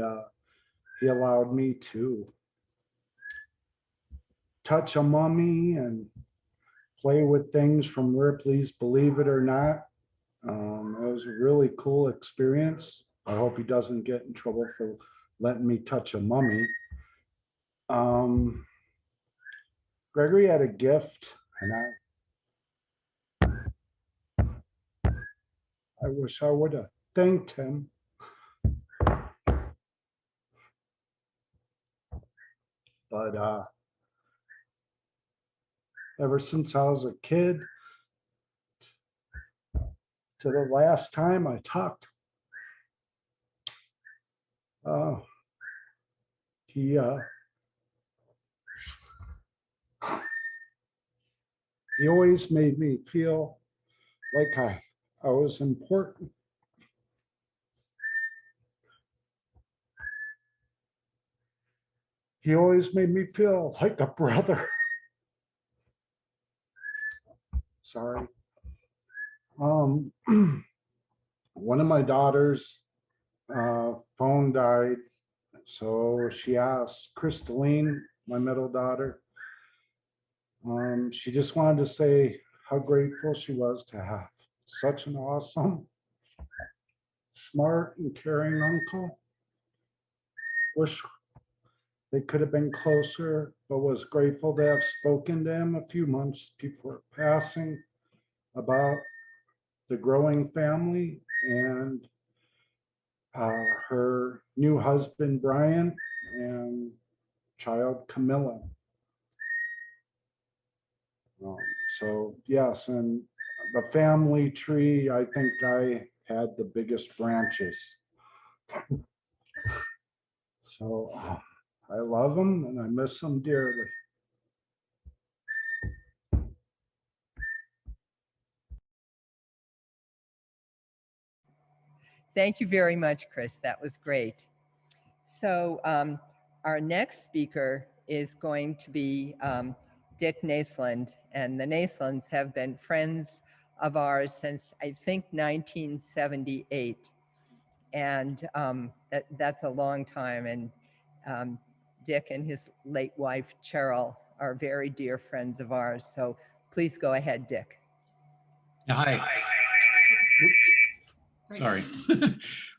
S13: allowed me to touch a mummy and play with things from Ripley's Believe It or Not. It was a really cool experience. I hope he doesn't get in trouble for letting me touch a mummy. Gregory had a gift, and I wish I would have thanked him. But ever since I was a kid to the last time I talked, he always made me feel like I was important. He always made me feel like a brother. Sorry. One of my daughters' phone died, so she asked Kristina, my middle daughter. She just wanted to say how grateful she was to have such an awesome, smart, and caring uncle. Wish they could have been closer, but was grateful to have spoken to him a few months before passing about the growing family and her new husband, Brian, and child, Camilla. So yes, and the family tree, I think I had the biggest branches. So I love them and I miss them dearly.
S1: Thank you very much, Chris. That was great. So our next speaker is going to be Dick Naslund, and the Naslunds have been friends of ours since I think 1978, and that's a long time. And Dick and his late wife, Cheryl, are very dear friends of ours. So please go ahead, Dick.
S14: Hi. Sorry.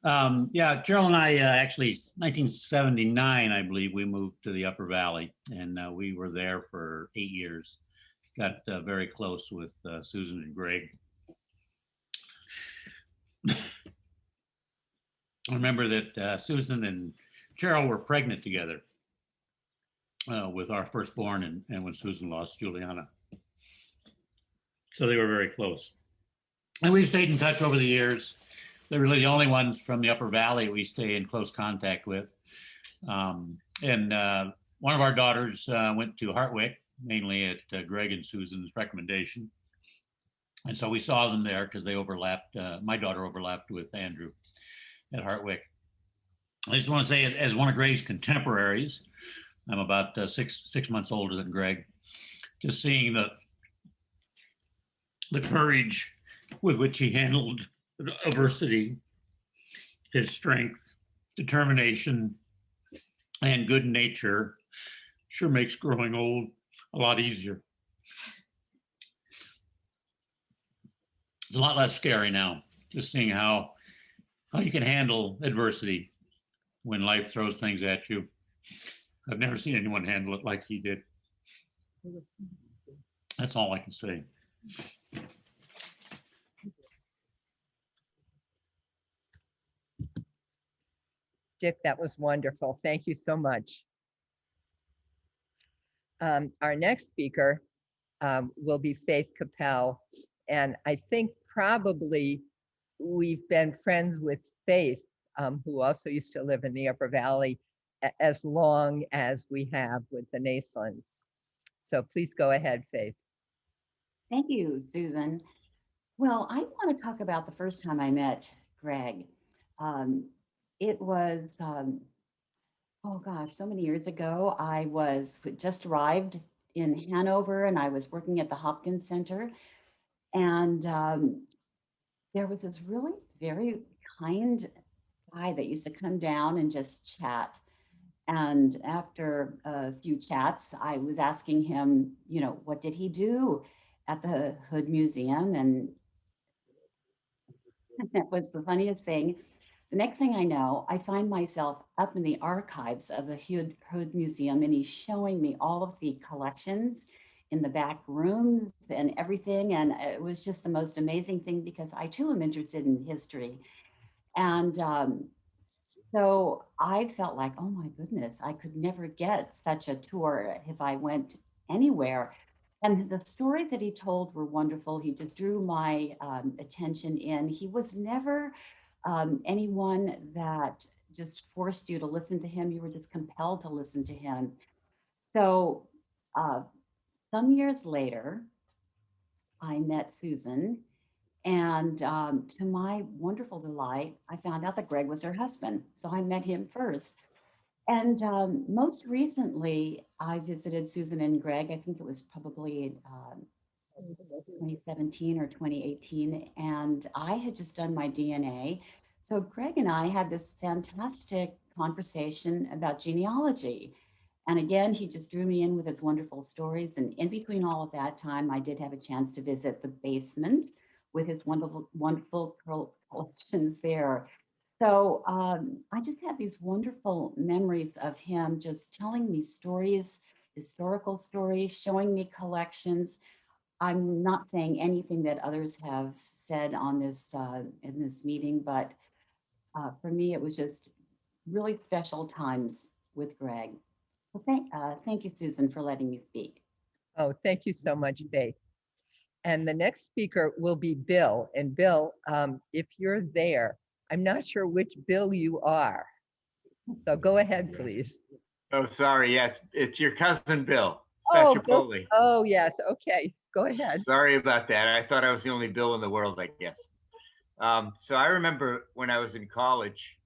S14: Yeah, Cheryl and I actually, 1979, I believe, we moved to the Upper Valley, and we were there for 8 years. Got very close with Susan and Greg. I remember that Susan and Cheryl were pregnant together with our firstborn, and when Susan lost Juliana. So they were very close. And we've stayed in touch over the years. They're really the only ones from the Upper Valley we stay in close contact with. And one of our daughters went to Hartwick, mainly at Greg and Susan's recommendation. And so we saw them there because they overlapped, my daughter overlapped with Andrew at Hartwick. I just want to say, as one of Greg's contemporaries, I'm about six months older than Greg, just seeing the courage with which he handled adversity, his strength, determination, and good nature sure makes growing old a lot easier. It's a lot less scary now, just seeing how you can handle adversity when life throws things at you. I've never seen anyone handle it like he did. That's all I can say.
S1: Dick, that was wonderful. Thank you so much. Our next speaker will be Faith Kapell. And I think probably we've been friends with Faith, who also used to live in the Upper Valley, as long as we have with the Naslunds. So please go ahead, Faith.
S15: Thank you, Susan. Well, I want to talk about the first time I met Greg. It was, oh gosh, so many years ago. I was just arrived in Hanover and I was working at the Hopkins Center. And there was this really very kind guy that used to come down and just chat. And after a few chats, I was asking him, you know, what did he do at the Hood Museum? And that was the funniest thing. The next thing I know, I find myself up in the archives of the Hood Museum, and he's showing me all of the collections in the back rooms and everything. And it was just the most amazing thing because I too am interested in history. And so I felt like, oh my goodness, I could never get such a tour if I went anywhere. And the stories that he told were wonderful. He just drew my attention in. He was never anyone that just forced you to listen to him. You were just compelled to listen to him. So some years later, I met Susan, and to my wonderful delight, I found out that Greg was her husband. So I met him first. And most recently, I visited Susan and Greg. I think it was probably 2017 or 2018, and I had just done my DNA. So Greg and I had this fantastic conversation about genealogy. And again, he just drew me in with his wonderful stories. And in between all of that time, I did have a chance to visit the basement with his wonderful collections there. So I just had these wonderful memories of him just telling me stories, historical stories, showing me collections. I'm not saying anything that others have said on this in this meeting, but for me, it was just really special times with Greg. So thank you, Susan, for letting me speak.
S1: Oh, thank you so much, Faith. And the next speaker will be Bill. And Bill, if you're there, I'm not sure which Bill you are. So go ahead, please.
S16: Oh, sorry. Yeah, it's your cousin, Bill.
S1: Oh, Bill.
S16: Spacciapoli.
S1: Oh, yes. Okay, go ahead.
S16: Sorry about that. I thought I was the only Bill in the world, I guess. So I remember when I was in college,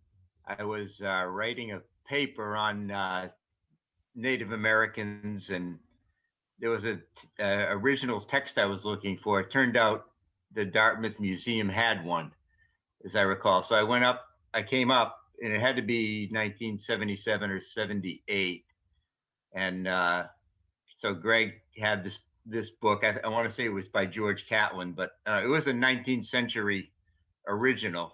S16: I was writing a paper on Native Americans, and there was a original text I was looking for. It turned out the Dartmouth Museum had one, as I recall. So I went up, I came up, and it had to be 1977 or 78. And so Greg had this book. I want to say it was by George Catlin, but it was a 19th century original.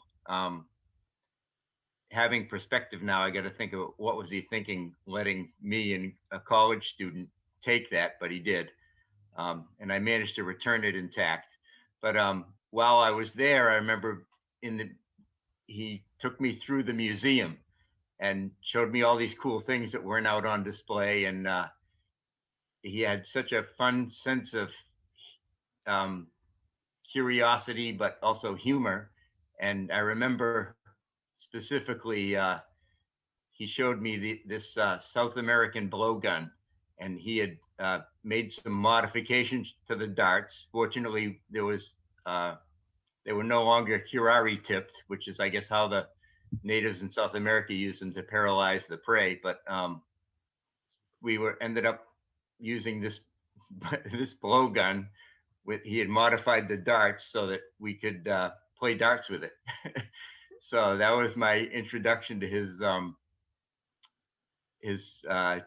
S16: Having perspective now, I got to think of what was he thinking, letting me and a college student take that, but he did. And I managed to return it intact. But while I was there, I remember he took me through the museum and showed me all these cool things that weren't out on display. And he had such a fun sense of curiosity, but also humor. And I remember specifically, he showed me this South American blowgun, and he had made some modifications to the darts. Fortunately, they were no longer curare tipped, which is, I guess, how the natives in South America use them to paralyze the prey. But we ended up using this blowgun. He had modified the darts so that we could play darts with it. So that was my introduction to his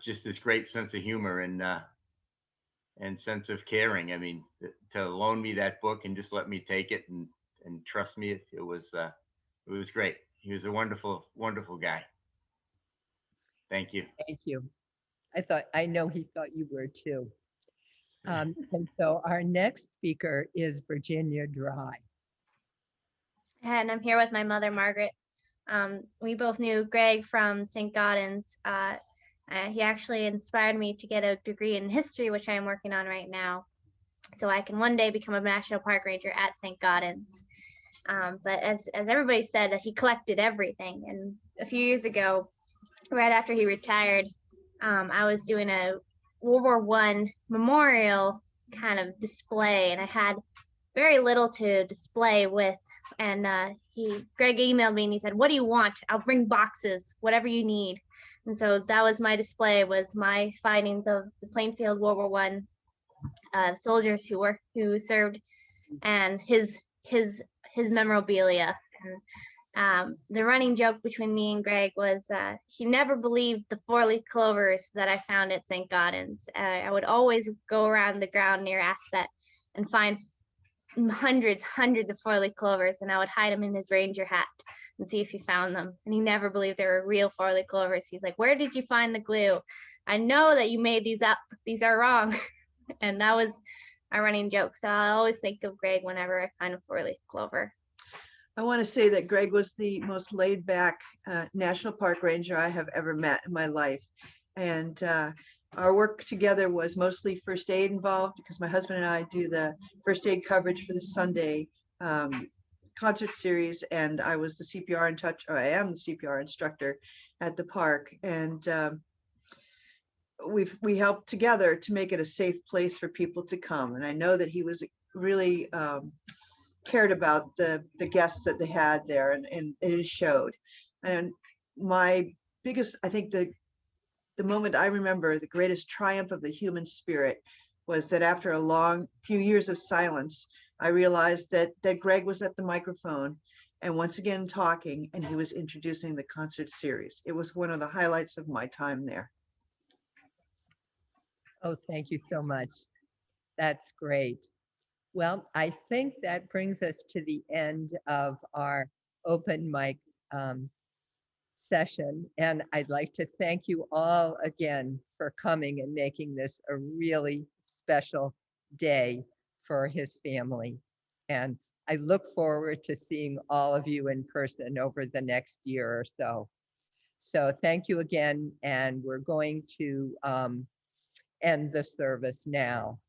S16: just this great sense of humor and sense of caring. I mean, to loan me that book and just let me take it and trust me, it was great. He was a wonderful, wonderful guy. Thank you.
S1: Thank you. I know he thought you were too. And so our next speaker is Virginia Drye.
S17: And I'm here with my mother, Margaret. We both knew Greg from Saint Gaudens. He actually inspired me to get a degree in history, which I am working on right now, so I can one day become a national park ranger at Saint Gaudens. But as everybody said, he collected everything. And a few years ago, right after he retired, I was doing a World War I memorial kind of display, and I had very little to display with. And Greg emailed me and he said, "What do you want? I'll bring boxes, whatever you need." And so that was my display, was my findings of the Plainfield World War I soldiers who served, and his memorabilia. And the running joke between me and Greg was he never believed the 4-leaf clovers that I found at Saint Gaudens. I would always go around the ground near Aspet and find hundreds of 4-leaf clovers, and I would hide them in his ranger hat and see if he found them. And he never believed they were real 4-leaf clovers. He's like, "Where did you find the glue? I know that you made these up. These are wrong." And that was our running joke. So I always think of Greg whenever I find a 4-leaf clover.
S18: I want to say that Greg was the most laid back national park ranger I have ever met in my life. And our work together was mostly first aid involved, because my husband and I do the first aid coverage for the Sunday concert series, and I was the CPR I am the CPR instructor at the park. And we helped together to make it a safe place for people to come. And I know that he was really cared about the guests that they had there, and it showed. And my biggest, I think the moment I remember, the greatest triumph of the human spirit, was that after a long few years of silence, I realized that Greg was at the microphone and once again talking, and he was introducing the concert series. It was one of the highlights of my time there.
S1: Oh, thank you so much. That's great. Well, I think that brings us to the end of our open mic session. And I'd like to thank you all again for coming and making this a really special day for his family. And I look forward to seeing all of you in person over the next year or so. So thank you again. And we're going to end the service now.